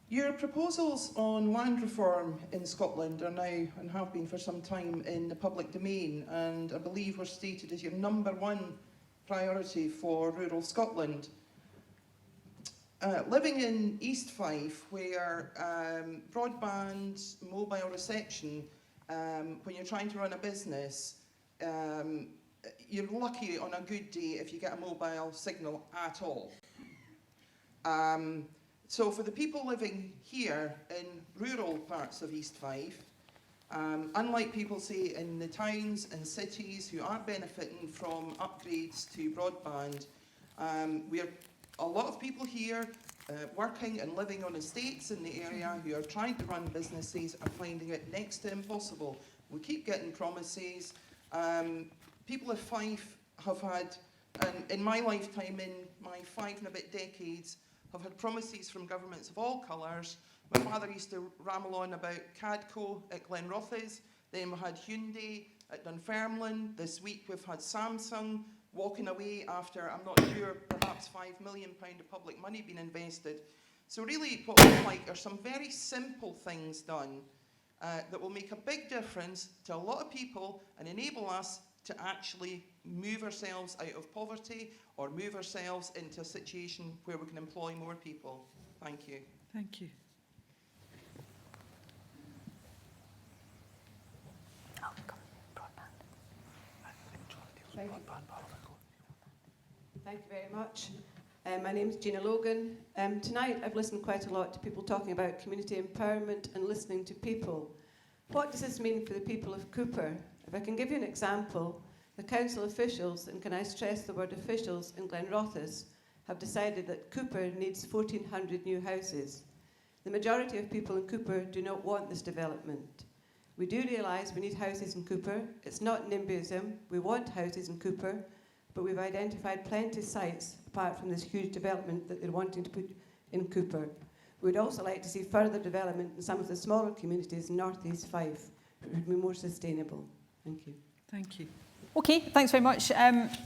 Your proposals on land reform in Scotland are now, and have been for some time, in the public domain, and I believe were stated as your #1 priority for rural Scotland. Living in East Fife, where broadband, mobile reception, when you're trying to run a business, you're lucky on a good day if you get a mobile signal at all. So for the people living here in rural parts of East Fife, unlike people, say, in the towns and cities who are benefiting from upgrades to broadband, we're a lot of people here working and living on estates in the area who are trying to run businesses are finding it next to impossible. We keep getting promises. People of Fife have had, in my lifetime, in my 5 and a bit decades, have had promises from governments of all colours. My father used to ramble on about Cadco at Glenrothes, then we had Hyundai at Dunfermline. This week we've had Samsung walking away after, I'm not sure, perhaps £5 million of public money being invested. So really what we'd like are some very simple things done that will make a big difference to a lot of people and enable us to actually move ourselves out of poverty or move ourselves into a situation where we can employ more people. Thank you. Thank you. Thank you very much. My name is Gina Logan. Tonight I've listened quite a lot to people talking about community empowerment and listening to people. What does this mean for the people of Cupar? If I can give you an example, the council officials, and can I stress the word officials, in Glenrothes have decided that Cupar needs 1,400 new houses. The majority of people in Cupar do not want this development. We do realise we need houses in Cupar. It's not NIMBYism. We want houses in Cupar, but we've identified plenty of sites apart from this huge development that they're wanting to put in Cupar. We'd also like to see further development in some of the smaller communities in North East Fife, which would be more sustainable. Thank you. Thank you. Okay, thanks very much.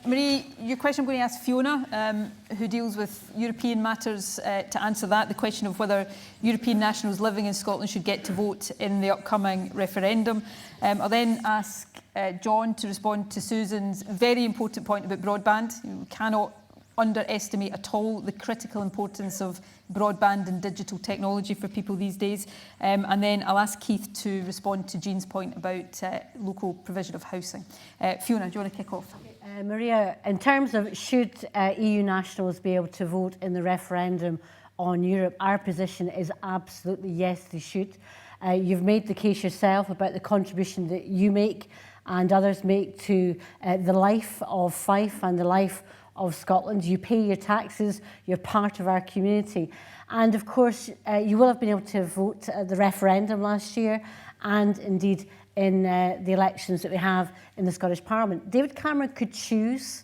Marie, your question I'm going to ask Fiona, who deals with European matters, to answer that. The question of whether European nationals living in Scotland should get to vote in the upcoming referendum. I'll then ask John to respond to Susan's very important point about broadband. You cannot underestimate at all the critical importance of broadband and digital technology for people these days. And then I'll ask Keith to respond to Jean's point about local provision of housing. Fiona, do you want to kick off? Maria, in terms of should EU nationals be able to vote in the referendum on Europe, our position is absolutely yes, they should. You've made the case yourself about the contribution that you make and others make to the life of Fife and the life of Scotland. You pay your taxes, you're part of our community. And of course, you will have been able to vote at the referendum last year and indeed in the elections that we have in the Scottish Parliament. David Cameron could choose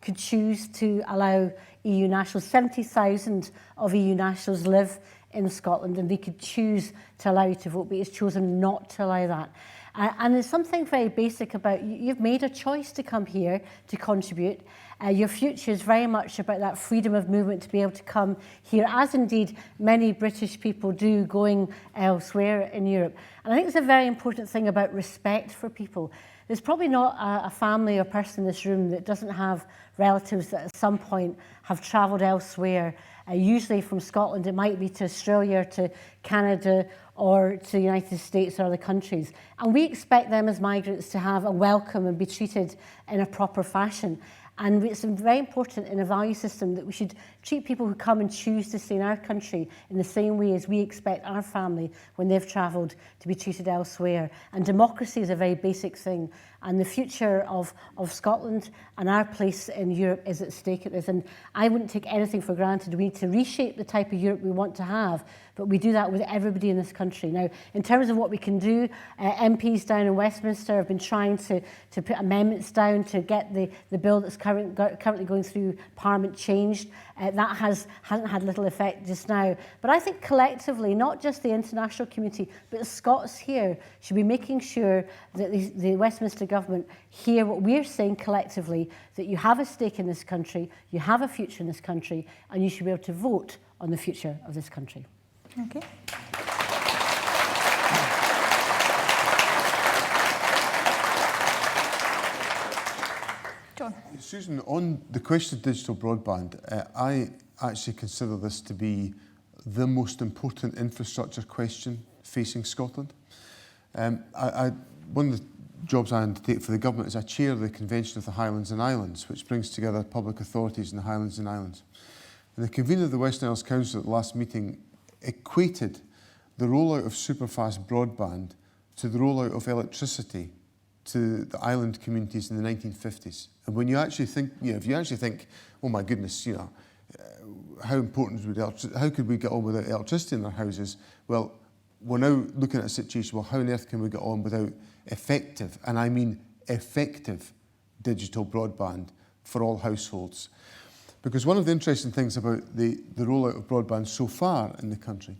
to allow EU nationals, 70,000 of EU nationals live in Scotland, and they could choose to allow you to vote, but he's chosen not to allow that. And there's something very basic about you've made a choice to come here to contribute. Your future is very much about that freedom of movement to be able to come here, as indeed many British people do going elsewhere in Europe. And I think it's a very important thing about respect for people. There's probably not a family or person in this room that doesn't have relatives that at some point have travelled elsewhere. Usually from Scotland, it might be to Australia, to Canada, or to the United States or other countries. And we expect them as migrants to have a welcome and be treated in a proper fashion. And it's very important in a value system that we should treat people who come and choose to stay in our country in the same way as we expect our family, when they've travelled, to be treated elsewhere. And democracy is a very basic thing. And the future of Scotland and our place in Europe is at stake at this. And I wouldn't take anything for granted. We need to reshape the type of Europe we want to have, but we do that with everybody in this country. Now, in terms of what we can do, MPs down in Westminster have been trying to put amendments down to get the bill that's currently going through Parliament changed. That hasn't had little effect just now. But I think collectively, not just the international community, but the Scots here should be making sure that the Westminster government hear what we're saying collectively, that you have a stake in this country, you have a future in this country, and you should be able to vote on the future of this country. Okay. John. Susan, on the question of digital broadband, I actually consider this to be the most important infrastructure question facing Scotland. One of the jobs I undertake for the government is I chair the Convention of the Highlands and Islands, which brings together public authorities in the Highlands and Islands. And the convener of the Western Isles Council at the last meeting equated the rollout of superfast broadband to the rollout of electricity to the island communities in the 1950s. And when you actually think, if you actually think, oh my goodness, how important would how could we get on without electricity in our houses? Well, we're now looking at a situation, well, how on earth can we get on without effective, and I mean effective, digital broadband for all households? Because one of the interesting things about the rollout of broadband so far in the country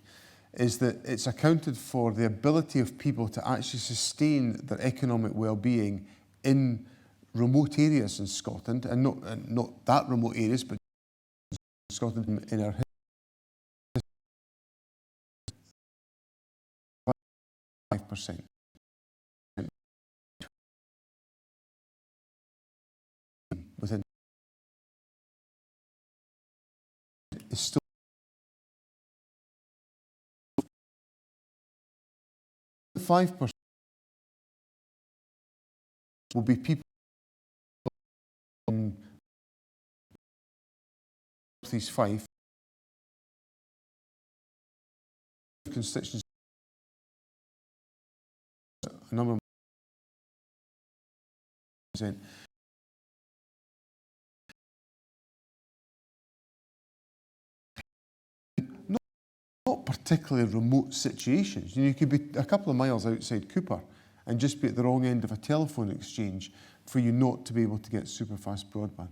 is that it's accounted for the ability of people to actually sustain their economic well-being in remote areas in Scotland, and not that remote areas, but Scotland in our 5%. Within is still 5% will be people in North-East Fife constituencies, a number of %. Not particularly remote situations. You could be a couple of miles outside Cupar and just be at the wrong end of a telephone exchange for you not to be able to get super fast broadband.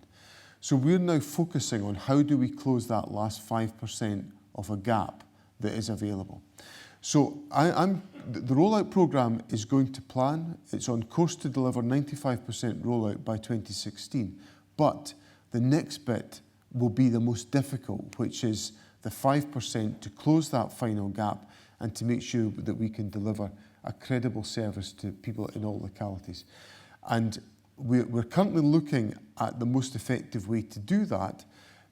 So we're now focusing on how do we close that last 5% of a gap that is available. So the rollout programme is going to plan. It's on course to deliver 95% rollout by 2016. But the next bit will be the most difficult, which is the 5% to close that final gap and to make sure that we can deliver a credible service to people in all localities. And we're currently looking at the most effective way to do that,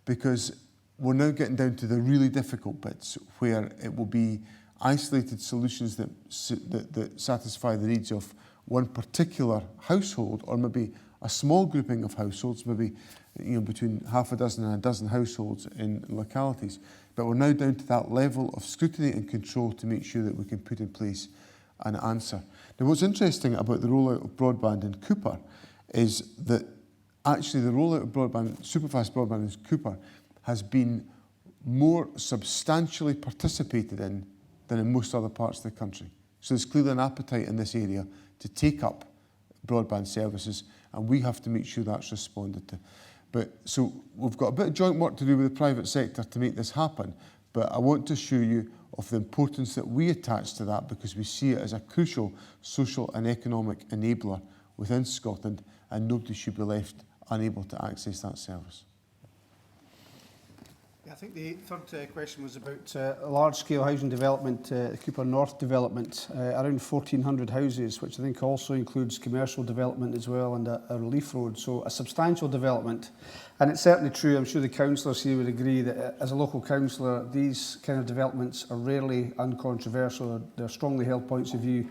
because we're now getting down to the really difficult bits where it will be isolated solutions that satisfy the needs of one particular household, or maybe a small grouping of households, maybe between half a dozen and a dozen households in localities. But we're now down to that level of scrutiny and control to make sure that we can put in place an answer. Now, what's interesting about the rollout of broadband in Cupar is that actually the rollout of broadband, superfast broadband in Cupar, has been more substantially participated in than in most other parts of the country. So there's clearly an appetite in this area to take up broadband services, and we have to make sure that's responded to. So we've got a bit of joint work to do with the private sector to make this happen, but I want to assure you of the importance that we attach to that, because we see it as a crucial social and economic enabler within Scotland, and nobody should be left unable to access that service. I think the third question was about large-scale housing development, the Cupar North development, around 1,400 houses, which I think also includes commercial development as well, and a relief road. So a substantial development. And it's certainly true, I'm sure the councillors here would agree, that as a local councillor, these kind of developments are rarely uncontroversial. They're strongly held points of view,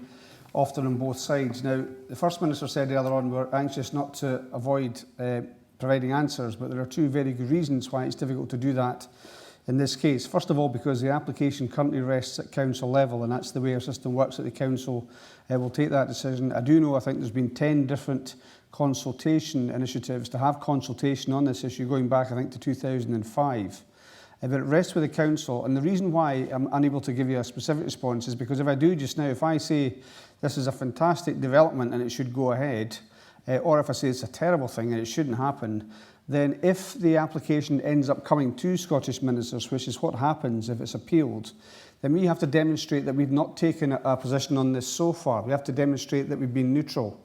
often on both sides. Now, the First Minister said earlier on, we're anxious not to avoid providing answers, but there are two very good reasons why it's difficult to do that in this case. First of all, because the application currently rests at council level, and that's the way our system works, at the council will take that decision. I do know, I think there's been 10 different consultation initiatives to have consultation on this issue going back, I think, to 2005. But it rests with the council, and the reason why I'm unable to give you a specific response is because if I do just now, if I say this is a fantastic development and it should go ahead, or if I say it's a terrible thing and it shouldn't happen, then if the application ends up coming to Scottish ministers, which is what happens if it's appealed, then we have to demonstrate that we've not taken a position on this so far. We have to demonstrate that we've been neutral.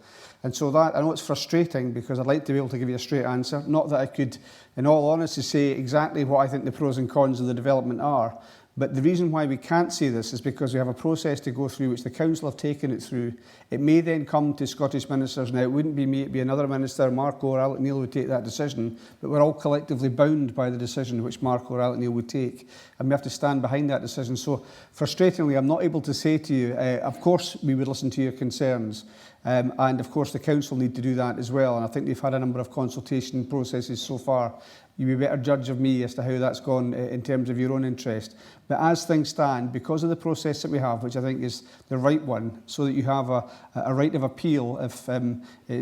And so that, I know it's frustrating, because I'd like to be able to give you a straight answer. Not that I could, in all honesty, say exactly what I think the pros and cons of the development are. But the reason why we can't say this is because we have a process to go through which the council have taken it through. It may then come to Scottish ministers. Now, it wouldn't be me, it'd be another minister, Mark or Alec Neil would take that decision, but we're all collectively bound by the decision which Mark or Alec Neil would take, and we have to stand behind that decision. So, frustratingly, I'm not able to say to you, of course we would listen to your concerns, and of course the council need to do that as well, and I think they've had a number of consultation processes so far. You'd be a better judge of me as to how that's gone in terms of your own interest. But as things stand, because of the process that we have, which I think is the right one, so that you have a right of appeal if,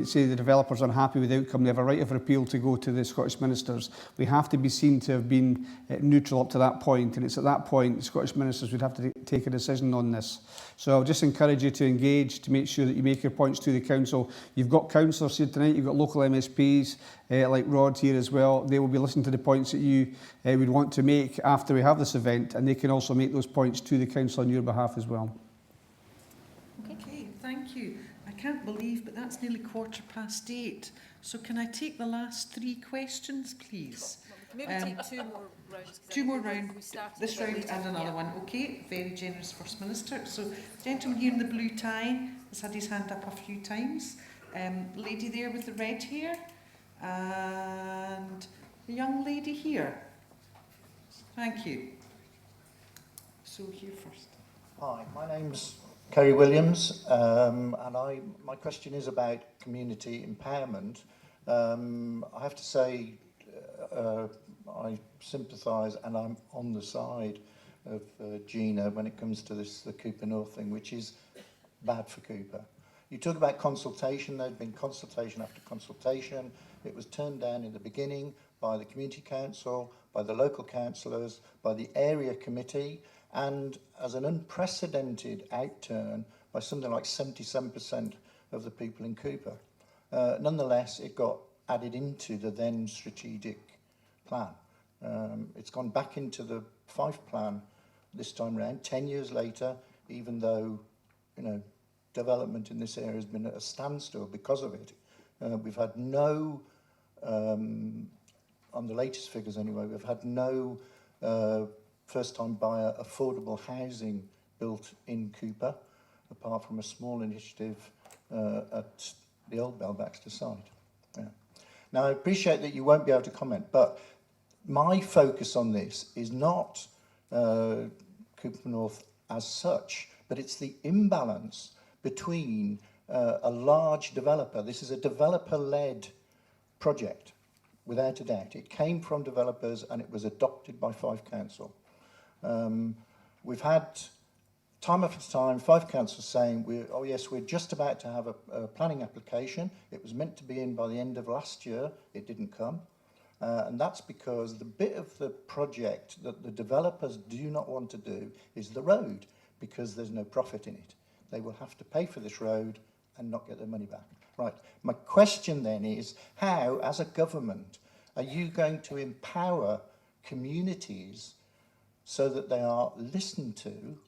say, the developers are unhappy with the outcome, they have a right of appeal to go to the Scottish ministers. We have to be seen to have been neutral up to that point, and it's at that point the Scottish ministers would have to take a decision on this. So I'll just encourage you to engage, to make sure that you make your points to the council. You've got councillors here tonight, you've got local MSPs, like Rod here as well. They will be listening to the points that you would want to make after we have this event, and they can also make those points to the council on your behalf as well. Okay, thank you. I can't believe, but that's nearly 8:15. So can I take the last 3 questions, please? Maybe take 2 more rounds. 2 more rounds, this round and another one. Okay, very generous First Minister. So, gentleman here in the blue tie has had his hand up a few times. Lady there with the red hair. And the young lady here. Thank you. So here first. Hi, my name's Kerry Williams, and my question is about community empowerment. I have to say, I sympathise and I'm on the side of Gina when it comes to the Cupar North thing, which is bad for Cupar. You talk about consultation. There's been consultation after consultation. It was turned down in the beginning by the community council, by the local councillors, by the area committee, and as an unprecedented outturn by something like 77% of the people in Cupar. Nonetheless, it got added into the then strategic plan. It's gone back into the Fife plan this time round. 10 years later, even though, you know, development in this area has been at a standstill because of it. We've had no, on the latest figures anyway, we've had no first-time buyer affordable housing built in Cupar, apart from a small initiative at the old Belbaxter site. Yeah. Now, I appreciate that you won't be able to comment, but my focus on this is not Cupar North as such, but it's the imbalance between a large developer. This is a developer-led project, without a doubt. It came from developers and it was adopted by Fife Council. We've had time after time Fife Council saying, oh yes, we're just about to have a planning application. It was meant to be in by the end of last year. It didn't come. And that's because the bit of the project that the developers do not want to do is the road, because there's no profit in it. They will have to pay for this road and not get their money back. Right. My question then is, how, as a government, are you going to empower communities so that they are listened to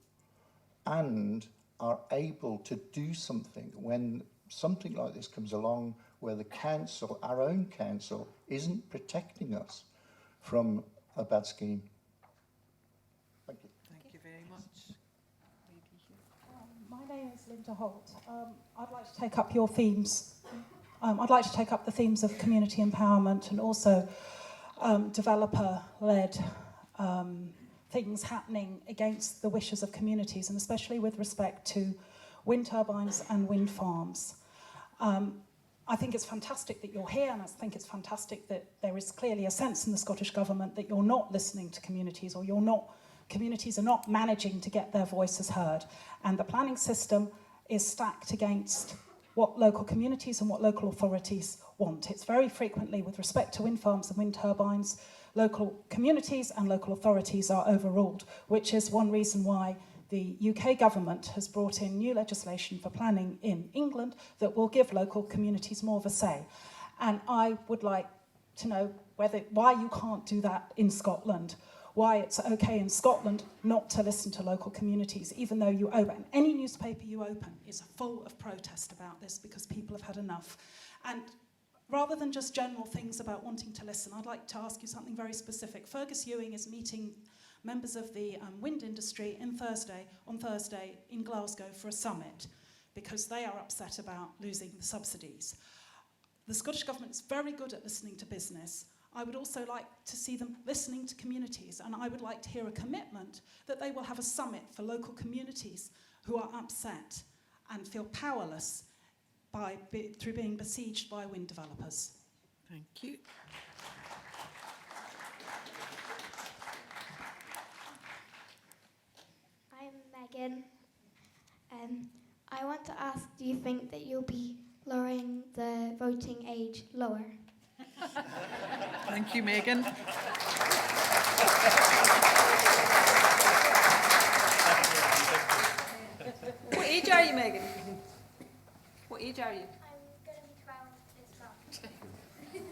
and are able to do something when something like this comes along, where the council, our own council, isn't protecting us from a bad scheme? Thank you. Thank you very much. My name is Linda Holt. I'd like to take up your themes. I'd like to take up the themes of community empowerment and also developer-led things happening against the wishes of communities, and especially with respect to wind turbines and wind farms. I think it's fantastic that you're here, and I think it's fantastic that there is clearly a sense in the Scottish Government that you're not listening to communities, or communities are not managing to get their voices heard. And the planning system is stacked against what local communities and what local authorities want. It's very frequently, with respect to wind farms and wind turbines, local communities and local authorities are overruled, which is one reason why the UK government has brought in new legislation for planning in England that will give local communities more of a say. And I would like to know why you can't do that in Scotland, why it's okay in Scotland not to listen to local communities, even though you open any newspaper you open is full of protest about this because people have had enough. And rather than just general things about wanting to listen, I'd like to ask you something very specific. Fergus Ewing is meeting members of the wind industry on Thursday in Glasgow for a summit because they are upset about losing the subsidies. The Scottish Government is very good at listening to business. I would also like to see them listening to communities, and I would like to hear a commitment that they will have a summit for local communities who are upset and feel powerless through being besieged by wind developers. Thank you. I'm Megan. I want to ask, do you think that you'll be lowering the voting age lower? Thank you, Megan. What age are you, Megan? What age are you? I'm going to be 12 this month.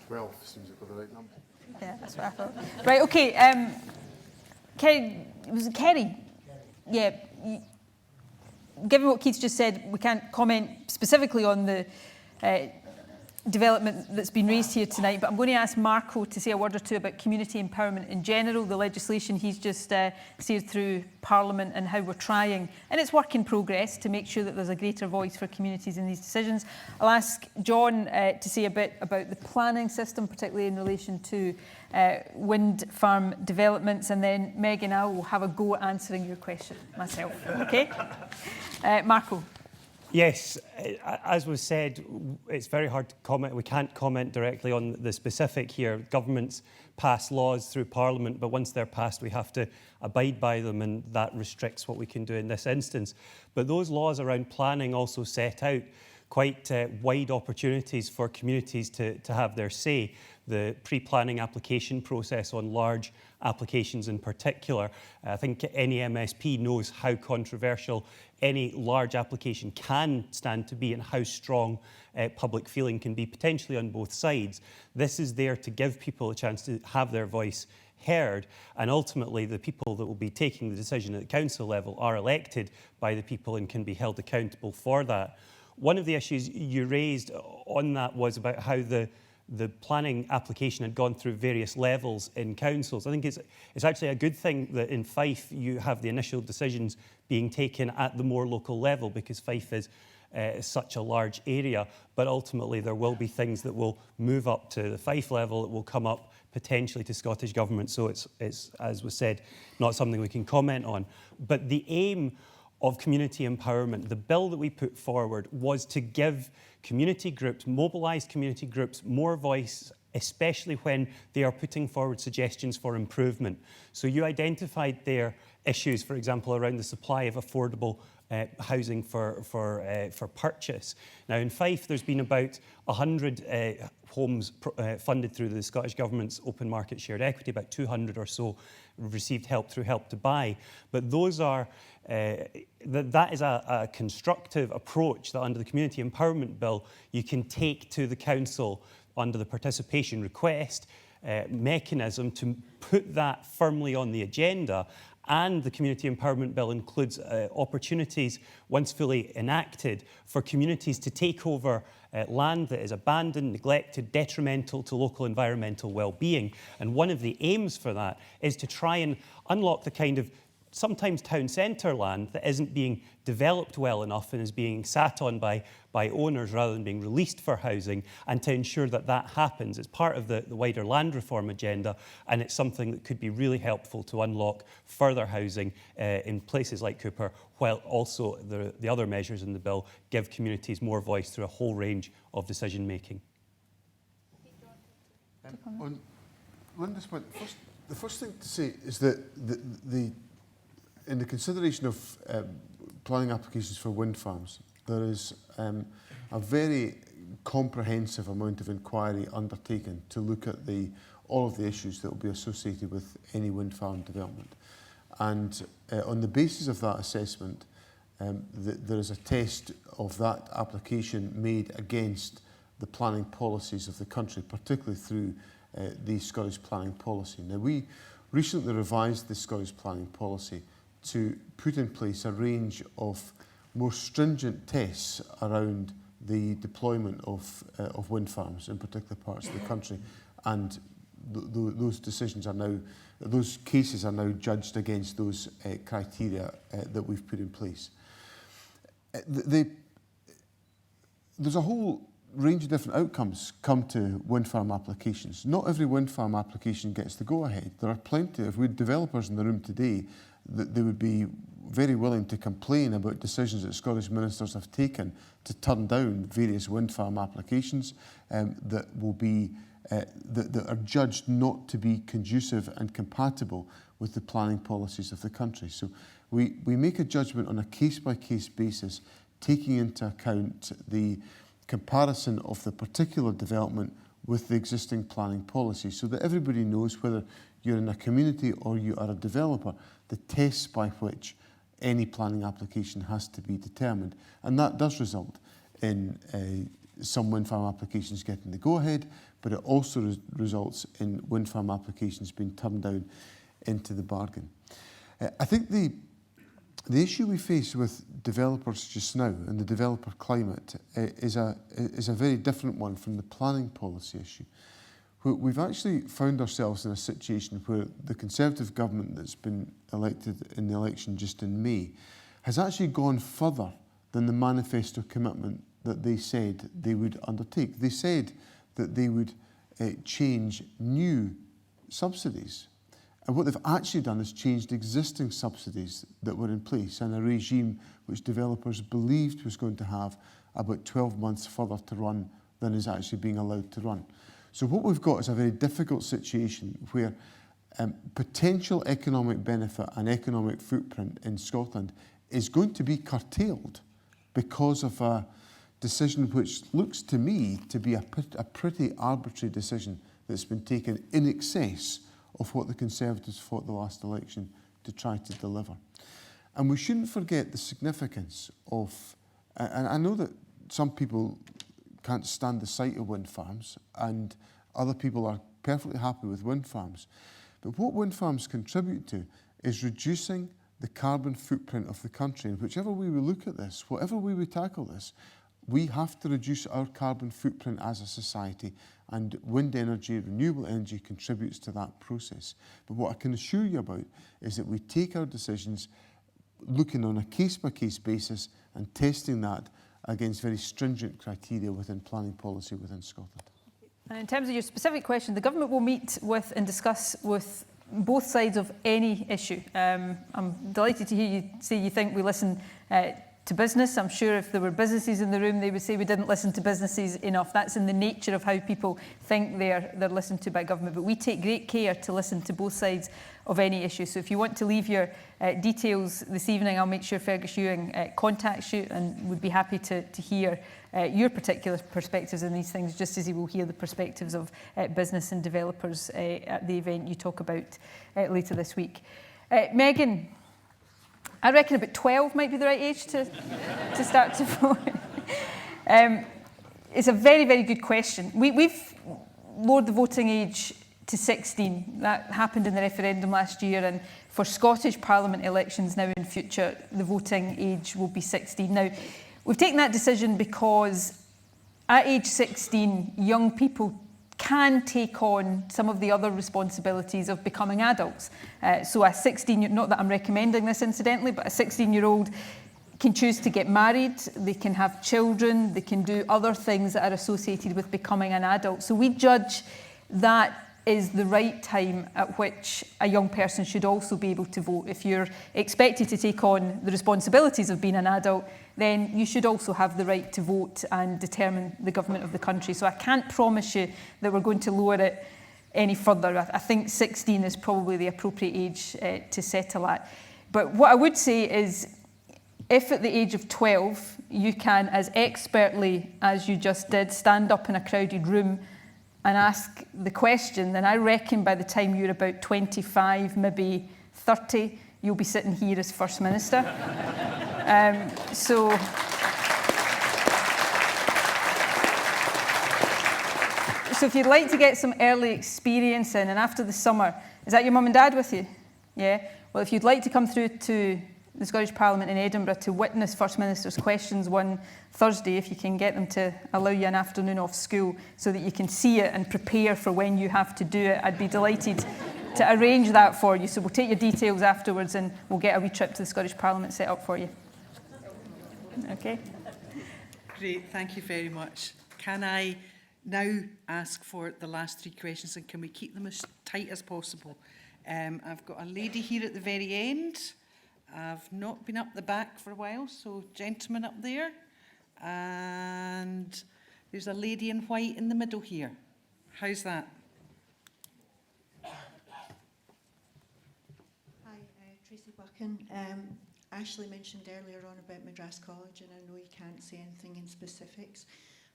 12 seems like the right number. Yeah, that's what I thought. Right, okay. Kerry, was it Kerry? Yeah. Given what Keith just said, we can't comment specifically on the development that's been raised here tonight, but I'm going to ask Marco to say a word or two about community empowerment in general, the legislation he's just steered through Parliament, and how we're trying, and it's work in progress, to make sure that there's a greater voice for communities in these decisions. I'll ask John to say a bit about the planning system, particularly in relation to wind farm developments, and then Meg and I will have a go at answering your question myself. Okay? Marco. Yes, as was said, it's very hard to comment. We can't comment directly on the specific here. Governments pass laws through Parliament, but once they're passed, we have to abide by them, and that restricts what we can do in this instance. But those laws around planning also set out quite wide opportunities for communities to have their say. The pre-planning application process on large applications in particular. I think any MSP knows how controversial any large application can stand to be and how strong public feeling can be potentially on both sides. This is there to give people a chance to have their voice heard, and ultimately the people that will be taking the decision at the council level are elected by the people and can be held accountable for that. One of the issues you raised on that was about how the planning application had gone through various levels in councils. I think it's actually a good thing that in Fife you have the initial decisions being taken at the more local level, because Fife is such a large area, but ultimately there will be things that will move up to the Fife level, it will come up potentially to Scottish Government, so it's, as was said, not something we can comment on. But the aim of community empowerment, the bill that we put forward, was to give community groups, mobilised community groups, more voice, especially when they are putting forward suggestions for improvement. So you identified there issues, for example, around the supply of affordable housing for purchase. Now in Fife there's been about 100 homes funded through the Scottish Government's open market shared equity, about 200 or so received help through Help to Buy. But those are, that is a constructive approach that under the Community Empowerment Bill you can take to the council under the participation request mechanism to put that firmly on the agenda. And the Community Empowerment Bill includes opportunities, once fully enacted, for communities to take over land that is abandoned, neglected, detrimental to local environmental well-being. And one of the aims for that is to try and unlock the kind of sometimes town centre land that isn't being developed well enough and is being sat on by owners rather than being released for housing, and to ensure that that happens. It's part of the wider land reform agenda, and it's something that could be really helpful to unlock further housing in places like Cupar, while also the other measures in the bill give communities more voice through a whole range of decision making. On Linda's point, the first thing to say is that in the consideration of planning applications for wind farms, there is a very comprehensive amount of inquiry undertaken to look at all of the issues that will be associated with any wind farm development. And on the basis of that assessment, there is a test of that application made against the planning policies of the country, particularly through the Scottish planning policy. Now, we recently revised the Scottish planning policy to put in place a range of more stringent tests around the deployment of wind farms in particular parts of the country, and those decisions are now, those cases are now judged against those criteria that we've put in place. There's a whole range of different outcomes come to wind farm applications. Not every wind farm application gets the go-ahead. There are plenty, if we had developers in the room today, that they would be very willing to complain about decisions that Scottish ministers have taken to turn down various wind farm applications that will be that are judged not to be conducive and compatible with the planning policies of the country. So we make a judgment on a case-by-case basis, taking into account the comparison of the particular development with the existing planning policy, so that everybody knows, whether you're in a community or you are a developer, the tests by which any planning application has to be determined. And that does result in some wind farm applications getting the go-ahead, but it also results in wind farm applications being turned down into the bargain. I think the issue we face with developers just now and the developer climate is a very different one from the planning policy issue. We've actually found ourselves in a situation where the Conservative government that's been elected in the election just in May has actually gone further than the manifesto commitment that they said they would undertake. They said that they would change new subsidies. And what they've actually done is changed existing subsidies that were in place, and a regime which developers believed was going to have about 12 months further to run than is actually being allowed to run. So what we've got is a very difficult situation where potential economic benefit and economic footprint in Scotland is going to be curtailed because of a decision which looks to me to be a pretty arbitrary decision that's been taken in excess of what the Conservatives fought the last election to try to deliver. And we shouldn't forget the significance of, and I know that some people can't stand the sight of wind farms and other people are perfectly happy with wind farms, but what wind farms contribute to is reducing the carbon footprint of the country. And whichever way we look at this, whatever way we tackle this, we have to reduce our carbon footprint as a society, and wind energy, renewable energy, contributes to that process. But what I can assure you about is that we take our decisions looking on a case-by-case basis and testing that against very stringent criteria within planning policy within Scotland. And in terms of your specific question, the government will meet with and discuss with both sides of any issue. I'm delighted to hear you say you think we listen to business. I'm sure if there were businesses in the room, they would say we didn't listen to businesses enough. That's in the nature of how people think they're listened to by government. But we take great care to listen to both sides of any issue. So if you want to leave your details this evening, I'll make sure Fergus Ewing contacts you and would be happy to hear your particular perspectives on these things, just as he will hear the perspectives of business and developers at the event you talk about later this week. Megan, I reckon about 12 might be the right age to start to vote. It's a very, very good question. We've lowered the voting age to 16. That happened in the referendum last year, and for Scottish Parliament elections now in future, the voting age will be 16. Now, we've taken that decision because at age 16, young people can take on some of the other responsibilities of becoming adults. So a 16, not that I'm recommending this incidentally, but a 16-year-old can choose to get married, they can have children, they can do other things that are associated with becoming an adult. So we judge that is the right time at which a young person should also be able to vote. If you're expected to take on the responsibilities of being an adult, then you should also have the right to vote and determine the government of the country. So I can't promise you that we're going to lower it any further. I think 16 is probably the appropriate age to settle at. But what I would say is, if at the age of 12 you can, as expertly as you just did, stand up in a crowded room and ask the question, then I reckon by the time you're about 25, maybe 30, you'll be sitting here as First Minister. So if you'd like to get some early experience in, and after the summer, is that your mum and dad with you? Yeah? Well, if you'd like to come through to the Scottish Parliament in Edinburgh to witness First Minister's questions one Thursday, if you can get them to allow you an afternoon off school so that you can see it and prepare for when you have to do it, I'd be delighted to arrange that for you. So we'll take your details afterwards and we'll get a wee trip to the Scottish Parliament set up for you. Okay. Great, thank you very much. Can I now ask for the last three questions, and can we keep them as tight as possible? I've got a lady here at the very end. I've not been up the back for a while, so gentleman up there. And there's a lady in white in the middle here. How's that? Hi, Tracy Buchan. Ashley mentioned earlier on about Madras College, and I know you can't say anything in specifics,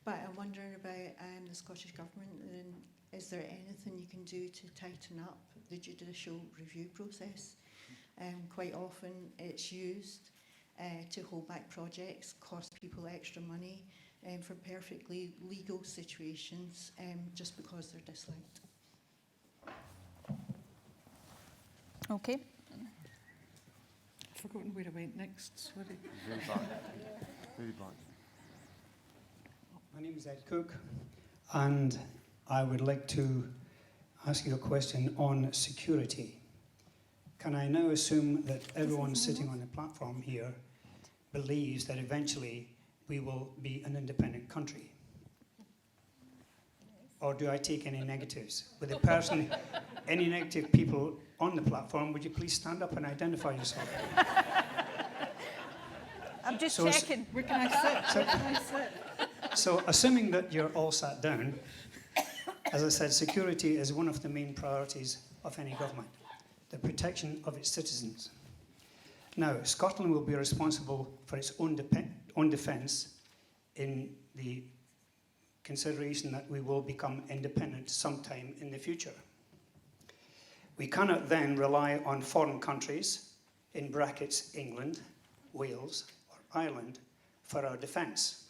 but I'm wondering about the Scottish Government, and is there anything you can do to tighten up the judicial review process? Quite often it's used to hold back projects, cost people extra money for perfectly legal situations just because they're disliked. Okay. I've forgotten where I went next, sorry. Very back. Very back. My name is Ed Cook, and I would like to ask you a question on security. Can I now assume that everyone sitting on the platform here believes that eventually we will be an independent country? Or do I take any negatives? With the person, any negative people on the platform, would you please stand up and identify yourself? I'm just So checking. Where can I sit? Where can I sit? So assuming that you're all sat down, as I said, security is one of the main priorities of any government, the protection of its citizens. Now, Scotland will be responsible for its own defence in the consideration that we will become independent sometime in the future. We cannot then rely on foreign countries, in brackets England, Wales or Ireland, for our defence.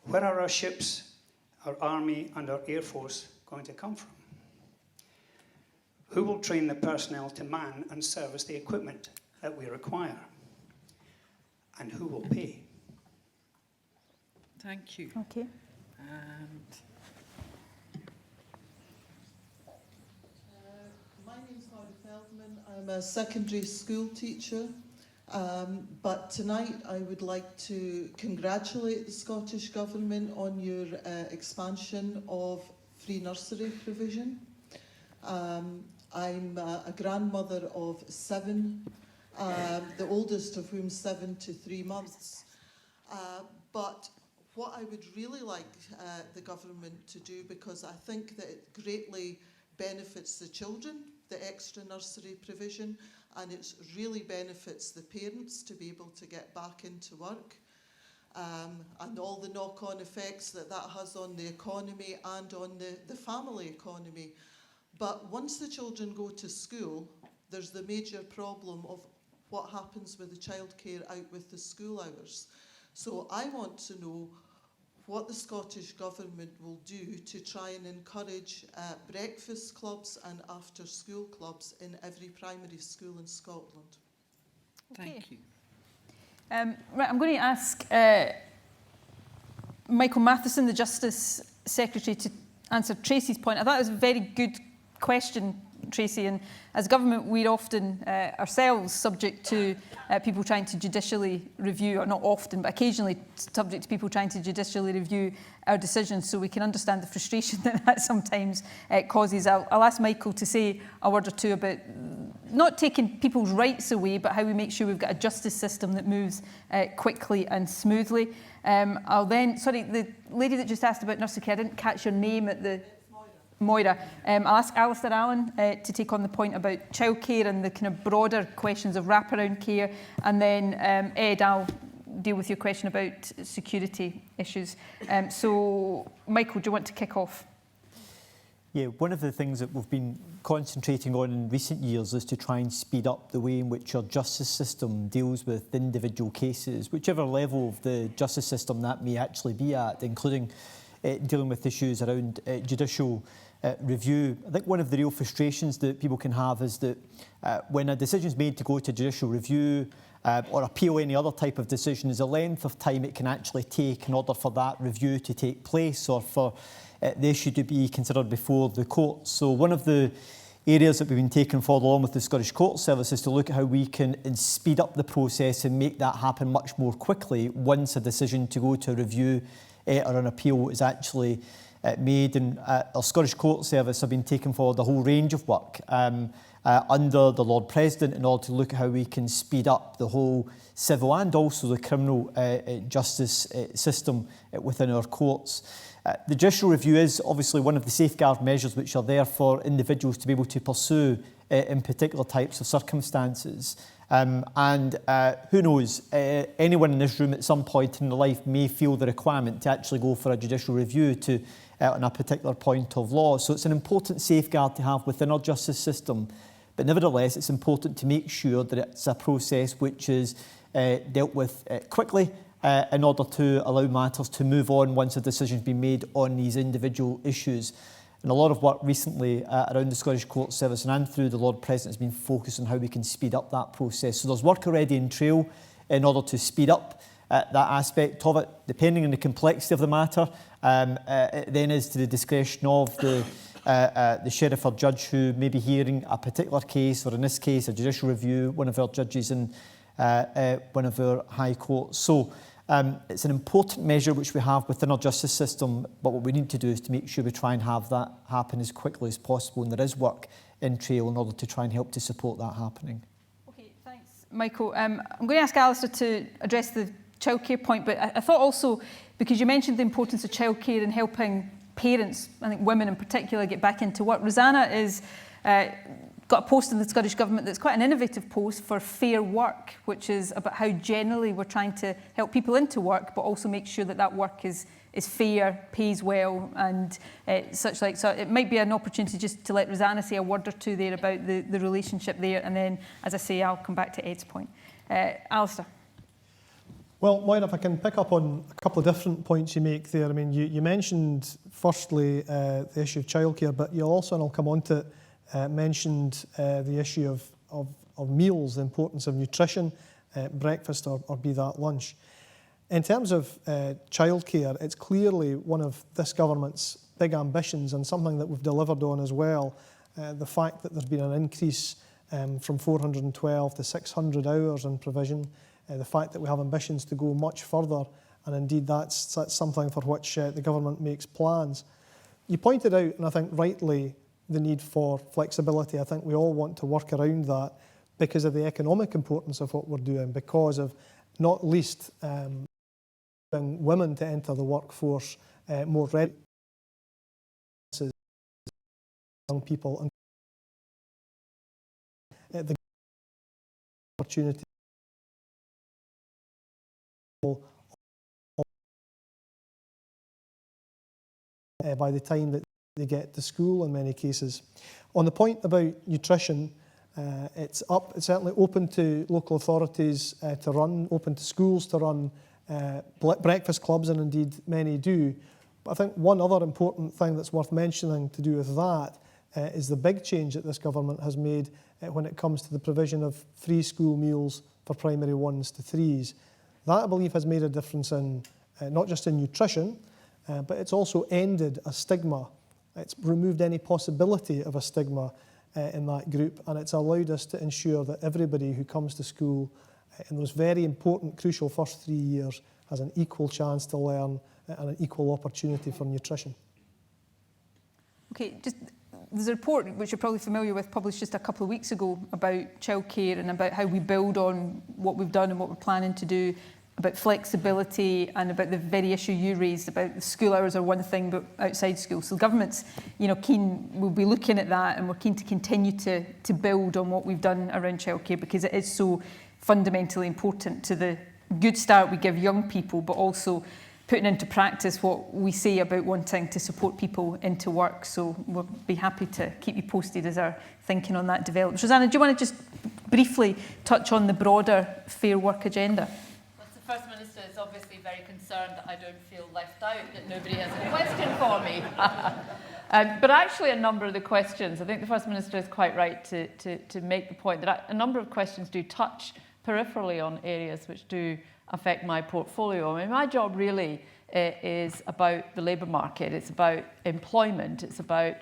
Where are our ships, our army and our air force going to come from? Who will train the personnel to man and service the equipment that we require? And who will pay? Thank you. Okay. And my name's Hardy Feldman. I'm a secondary school teacher. But tonight I would like to congratulate the Scottish Government on your expansion of free nursery provision. I'm a grandmother of 7, the oldest of whom 7 to 3 months. But what I would really like the government to do, because I think that it greatly benefits the children, the extra nursery provision, and it really benefits the parents to be able to get back into work, and all the knock-on effects that that has on the economy and on the family economy. But once the children go to school, there's the major problem of what happens with the childcare out with the school hours. So I want to know what the Scottish Government will do to try and encourage breakfast clubs and after-school clubs in every primary school in Scotland. thank you. Right, I'm going to ask Michael Matheson, the Justice Secretary, to answer Tracy's point. I thought it was a very good question, Tracy, and as government we're often ourselves subject to people trying to judicially review, or not often but occasionally subject to people trying to judicially review our decisions, so we can understand the frustration that sometimes causes. I'll ask Michael to say a word or two about not taking people's rights away, but how we make sure we've got a justice system that moves quickly and smoothly. I'll then, sorry, the lady that just asked about nursery care, I didn't catch your name at the... Moira. I'll ask Alistair Allen to take on the point about childcare and the kind of broader questions of wraparound care, and then Ed, I'll deal with your question about security issues. So, Michael, do you want to kick off? Yeah, one of the things that we've been concentrating on in recent years is to try and speed up the way in which our justice system deals with individual cases, whichever level of the justice system that may actually be at, including dealing with issues around judicial review. I think one of the real frustrations that people can have is that when a decision is made to go to judicial review or appeal any other type of decision, is the length of time it can actually take in order for that review to take place, or for the issue to be considered before the courts. So one of the areas that we've been taking forward along with the Scottish Court Service is to look at how we can speed up the process and make that happen much more quickly once a decision to go to a review or an appeal is actually made. And our Scottish Court Service have been taking forward a whole range of work under the Lord President in order to look at how we can speed up the whole civil and also the criminal justice system within our courts. The judicial review is obviously one of the safeguard measures which are there for individuals to be able to pursue in particular types of circumstances. And who knows, anyone in this room at some point in their life may feel the requirement to actually go for a judicial review on a particular point of law. So it's an important safeguard to have within our justice system. But nevertheless, it's important to make sure that it's a process which is dealt with quickly in order to allow matters to move on once a decision's been made on these individual issues. And a lot of work recently around the Scottish Court Service and through the Lord President has been focused on how we can speed up that process. So there's work already in trail in order to speed up that aspect of it, depending on the complexity of the matter. It then is to the discretion of the sheriff or judge who may be hearing a particular case, or in this case a judicial review, one of our judges in one of our high courts. So it's an important measure which we have within our justice system, but what we need to do is to make sure we try and have that happen as quickly as possible, and there is work in trail in order to try and help to support that happening. Okay, thanks, Michael. I'm going to ask Alistair to address the childcare point, but I thought also, because you mentioned the importance of childcare in helping parents, I think women in particular, get back into work. Rosanna is got a post in the Scottish Government that's quite an innovative post for fair work, which is about how generally we're trying to help people into work, but also make sure that that work is fair, pays well, and such like. So it might be an opportunity just to let Rosanna say a word or two there about the relationship there, and then, as I say, I'll come back to Ed's point. Alistair. Well, Moira, if I can pick up on a couple of different points you make there. I mean, you mentioned, firstly, the issue of childcare, but you also, and I'll come on to it, mentioned the issue of meals, the importance of nutrition, breakfast or be that lunch. In terms of childcare, it's clearly one of this government's big ambitions and something that we've delivered on as well. The fact that there's been an increase from 412 to 600 hours in provision, the fact that we have ambitions to go much further, and indeed that's something for which the government makes plans. You pointed out, and I think rightly, the need for flexibility. I think we all want to work around that because of the economic importance of what we're doing, because of not least women to enter the workforce more readily, young people, and the opportunity by the time that they get to school in many cases. On the point about nutrition, it's certainly open to local authorities to run, open to schools to run breakfast clubs, and indeed many do. But I think one other important thing that's worth mentioning to do with that is the big change that this government has made when it comes to the provision of free school meals for primary 1s to 3s. That, I believe, has made a difference in not just in nutrition, but it's also ended a stigma. It's removed any possibility of a stigma in that group, and it's allowed us to ensure that everybody who comes to school in those very important, crucial first 3 years has an equal chance to learn and an equal opportunity for nutrition. Okay, there's a report which you're probably familiar with, published just a couple of weeks ago, about childcare and about how we build on what we've done and what we're planning to do, about flexibility and about the very issue you raised about the school hours are one thing, but outside school. So the government's, keen, we'll be looking at that, and we're keen to continue to build on what we've done around childcare, because it is so fundamentally important to the good start we give young people, but also putting into practice what we say about wanting to support people into work. So we'll be happy to keep you posted as our thinking on that develops. Rosanna, do you want to just briefly touch on the broader fair work agenda? The First Minister is obviously very concerned that I don't feel left out, that nobody has a question for me. But actually a number of the questions, I think the First Minister is quite right to make the point that a number of questions do touch peripherally on areas which do affect my portfolio. I mean, my job really is about the labour market. It's about employment. It's about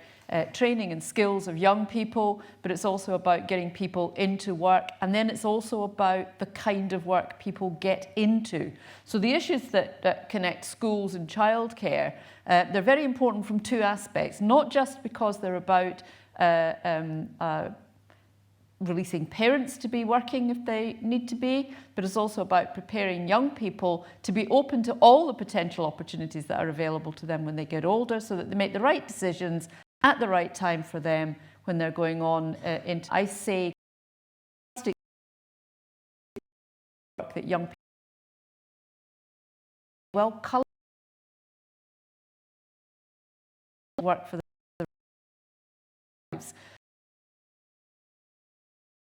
training and skills of young people, but it's also about getting people into work, and then it's also about the kind of work people get into. So the issues that connect schools and childcare, they're very important from two aspects, not just because they're about releasing parents to be working if they need to be, but it's also about preparing young people to be open to all the potential opportunities that are available to them when they get older, so that they make the right decisions at the right time for them when they're going on into, I say, that young people well coloured work for their lives.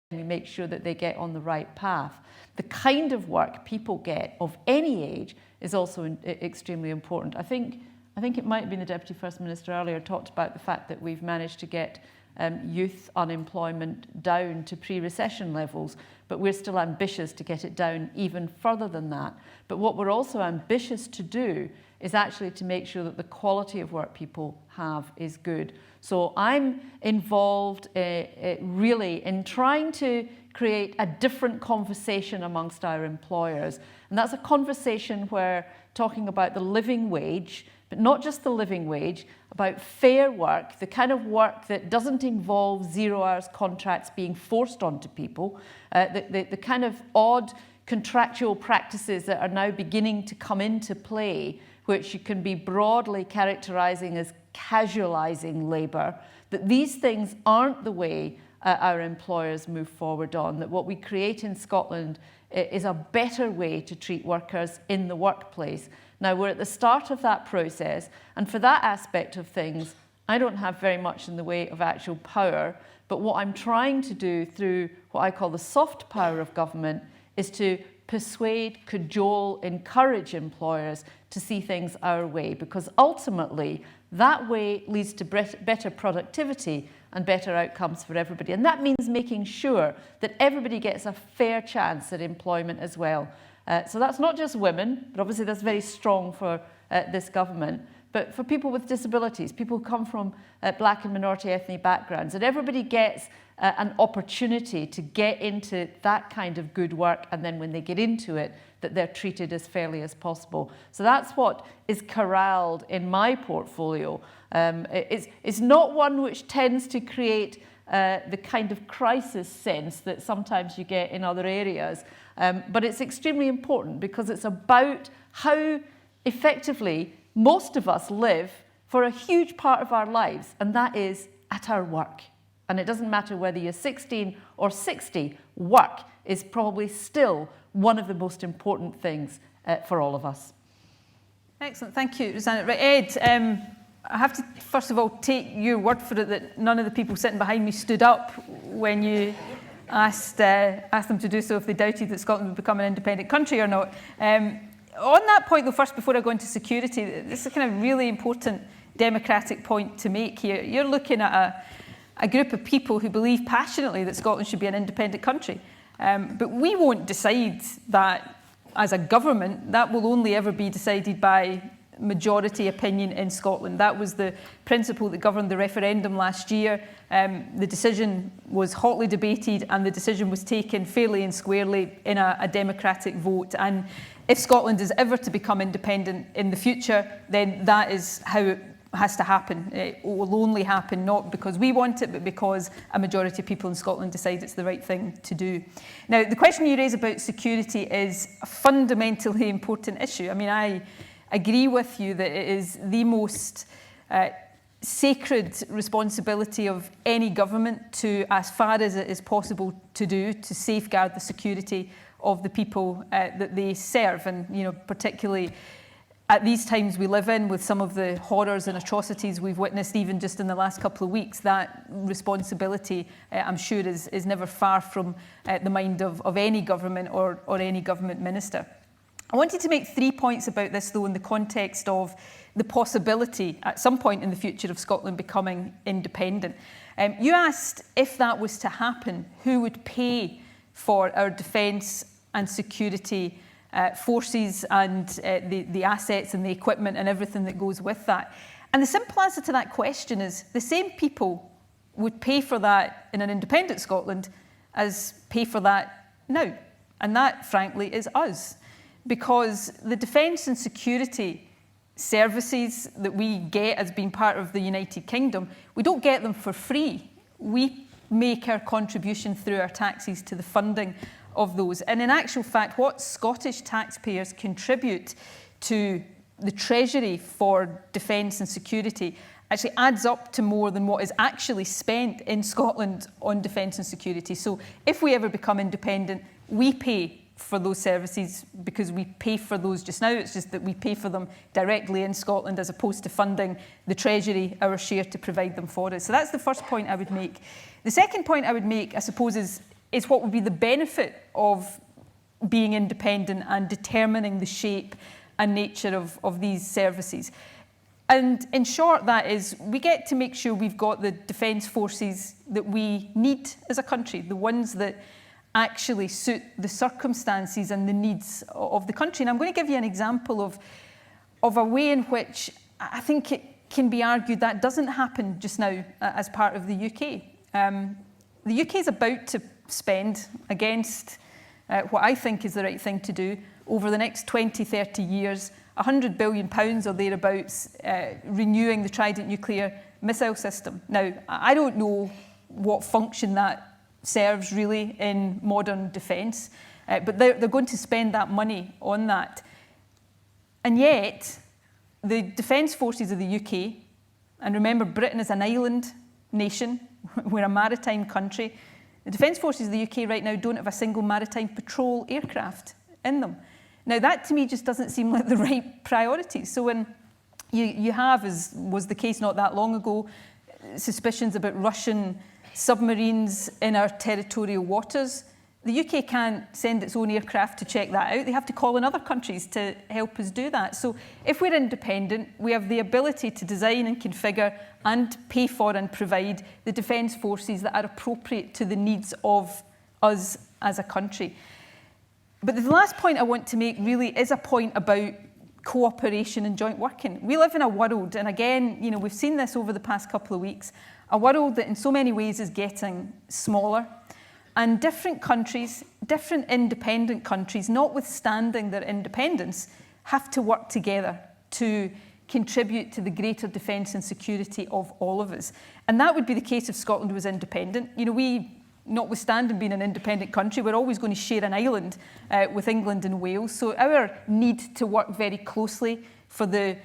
And we make sure that they get on the right path. The kind of work people get of any age is also extremely important. I think it might have been the Deputy First Minister earlier talked about the fact that we've managed to get youth unemployment down to pre-recession levels, but we're still ambitious to get it down even further than that. But what we're also ambitious to do is actually to make sure that the quality of work people have is good. So I'm involved really in trying to create a different conversation amongst our employers. And that's a conversation where talking about the living wage, but not just the living wage, about fair work, the kind of work that doesn't involve 0 hours contracts being forced onto people, the kind of odd contractual practices that are now beginning to come into play, which you can be broadly characterising as casualising labour, that these things aren't the way our employers move forward on, that what we create in Scotland is a better way to treat workers in the workplace. Now, we're at the start of that process, and for that aspect of things, I don't have very much in the way of actual power, but what I'm trying to do through what I call the soft power of government is to persuade, cajole, encourage employers to see things our way, because ultimately that way leads to better productivity and better outcomes for everybody. And that means making sure that everybody gets a fair chance at employment as well. So that's not just women, but obviously that's very strong for this government, but for people with disabilities, people who come from black and minority ethnic backgrounds, that everybody gets an opportunity to get into that kind of good work, and then when they get into it, that they're treated as fairly as possible. So that's what is corralled in my portfolio. It's not one which tends to create the kind of crisis sense that sometimes you get in other areas, but it's extremely important because it's about how effectively most of us live for a huge part of our lives, and that is at our work. And it doesn't matter whether you're 16 or 60, work is probably still one of the most important things for all of us. Excellent, thank you, Rosanna. Right, Ed, I have to first of all take your word for it that none of the people sitting behind me stood up when you asked them to do so if they doubted that Scotland would become an independent country or not. On that point though, first before I go into security, this is a kind of really important democratic point to make here. You're looking at a group of people who believe passionately that Scotland should be an independent country. But we won't decide that as a government. That will only ever be decided by majority opinion in Scotland. That was the principle that governed the referendum last year. The decision was hotly debated and the decision was taken fairly and squarely in a democratic vote. And if Scotland is ever to become independent in the future, then that is how it has to happen. It will only happen not because we want it, but because a majority of people in Scotland decide it's the right thing to do. Now, the question you raise about security is a fundamentally important issue. I mean, I agree with you that it is the most sacred responsibility of any government to, as far as it is possible to do, to safeguard the security of the people that they serve, and particularly at these times we live in, with some of the horrors and atrocities we've witnessed even just in the last couple of weeks, that responsibility, I'm sure, is never far from the mind of any government or any government minister. I wanted to make 3 points about this, though, in the context of the possibility at some point in the future of Scotland becoming independent. You asked if that was to happen, who would pay for our defence and security forces and the assets and the equipment and everything that goes with that. And the simple answer to that question is the same people would pay for that in an independent Scotland as pay for that now. And that, frankly, is us. Because the defence and security services that we get as being part of the United Kingdom, we don't get them for free. We make our contribution through our taxes to the funding of those. And in actual fact, what Scottish taxpayers contribute to the Treasury for defence and security actually adds up to more than what is actually spent in Scotland on defence and security. So if we ever become independent, we pay for those services because we pay for those just now. It's just that we pay for them directly in Scotland as opposed to funding the Treasury our share to provide them for us. So that's the first point I would make. The second point I would make, I suppose, is what would be the benefit of being independent and determining the shape and nature of these services. And in short, that is, we get to make sure we've got the defence forces that we need as a country, the ones that actually suit the circumstances and the needs of the country. And I'm going to give you an example of a way in which I think it can be argued that doesn't happen just now as part of the UK. The UK is about to spend against what I think is the right thing to do over the next 20, 30 years, £100 billion or thereabouts, renewing the Trident nuclear missile system. Now, I don't know what function that serves really in modern defence, but they're going to spend that money on that. And yet, the defence forces of the UK, and remember Britain is an island nation, We're a maritime country. The Defence Forces of the UK right now don't have a single maritime patrol aircraft in them. Now that to me just doesn't seem like the right priority. So when you have, as was the case not that long ago, suspicions about Russian submarines in our territorial waters, the UK can't send its own aircraft to check that out. They have to call in other countries to help us do that. So if we're independent, we have the ability to design and configure and pay for and provide the defence forces that are appropriate to the needs of us as a country. But the last point I want to make really is a point about cooperation and joint working. We live in a world, and again, you know, we've seen this over the past couple of weeks, a world that in so many ways is getting smaller. And different countries, different independent countries, notwithstanding their independence, have to work together to contribute to the greater defence and security of all of us. And that would be the case if Scotland was independent. You know, we, notwithstanding being an independent country, we're always going to share an island with England and Wales. So our need to work very closely for the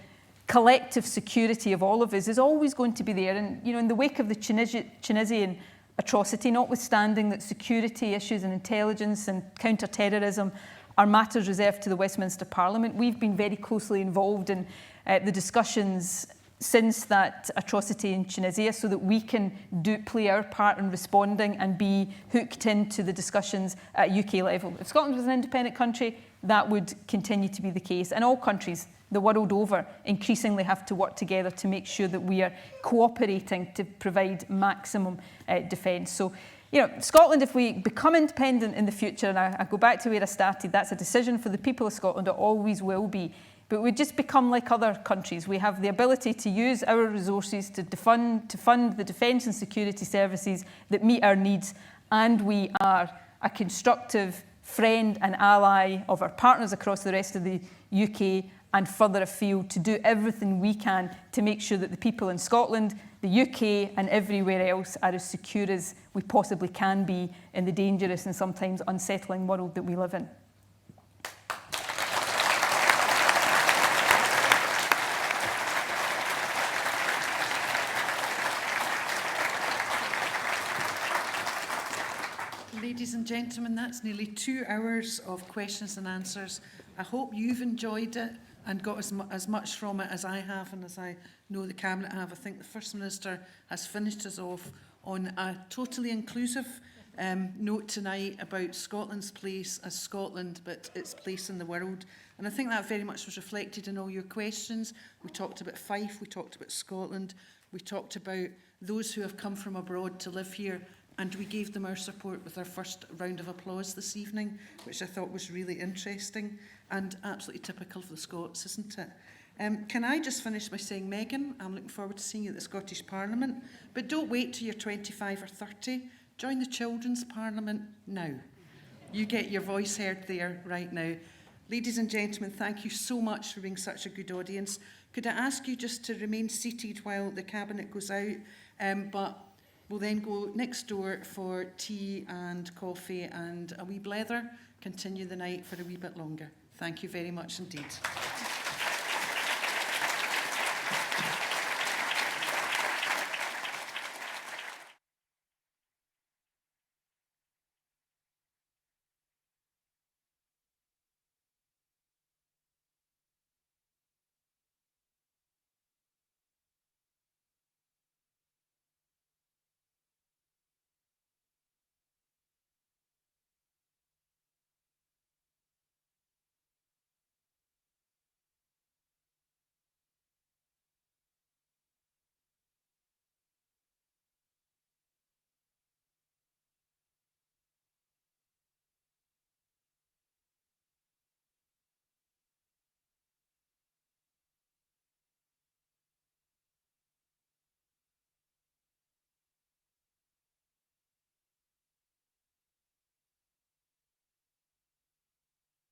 collective security of all of us is always going to be there. And, you know, in the wake of the Tunisian atrocity, notwithstanding that security issues and intelligence and counter-terrorism are matters reserved to the Westminster Parliament, we've been very closely involved in the discussions since that atrocity in Tunisia so that we can play our part in responding and be hooked into the discussions at UK level. If Scotland was an independent country, that would continue to be the case. And all countries the world over increasingly have to work together to make sure that we are cooperating to provide maximum defence. So, you know, Scotland, if we become independent in the future, and I go back to where I started, that's a decision for the people of Scotland, it always will be. But we just become like other countries. We have the ability to use our resources to fund the defence and security services that meet our needs, and we are a constructive friend and ally of our partners across the rest of the UK and further afield to do everything we can to make sure that the people in Scotland, the UK and everywhere else are as secure as we possibly can be in the dangerous and sometimes unsettling world that we live in. Ladies and gentlemen, that's nearly 2 hours of questions and answers. I hope you've enjoyed it and got as much from it as I have and as I know the Cabinet have. I think the First Minister has finished us off on a totally inclusive note tonight about Scotland's place as Scotland, but its place in the world. And I think that very much was reflected in all your questions. We talked about Fife, we talked about Scotland, we talked about those who have come from abroad to live here, and we gave them our support with our first round of applause this evening, which I thought was really interesting and absolutely typical of the Scots, isn't it? Can I just finish by saying, Megan, I'm looking forward to seeing you at the Scottish Parliament, but don't wait till you're 25 or 30. Join the Children's Parliament now. You get your voice heard there right now. Ladies and gentlemen, thank you so much for being such a good audience. Could I ask you just to remain seated while the Cabinet goes out, but we'll then go next door for tea and coffee and a wee blether, continue the night for a wee bit longer. Thank you very much indeed.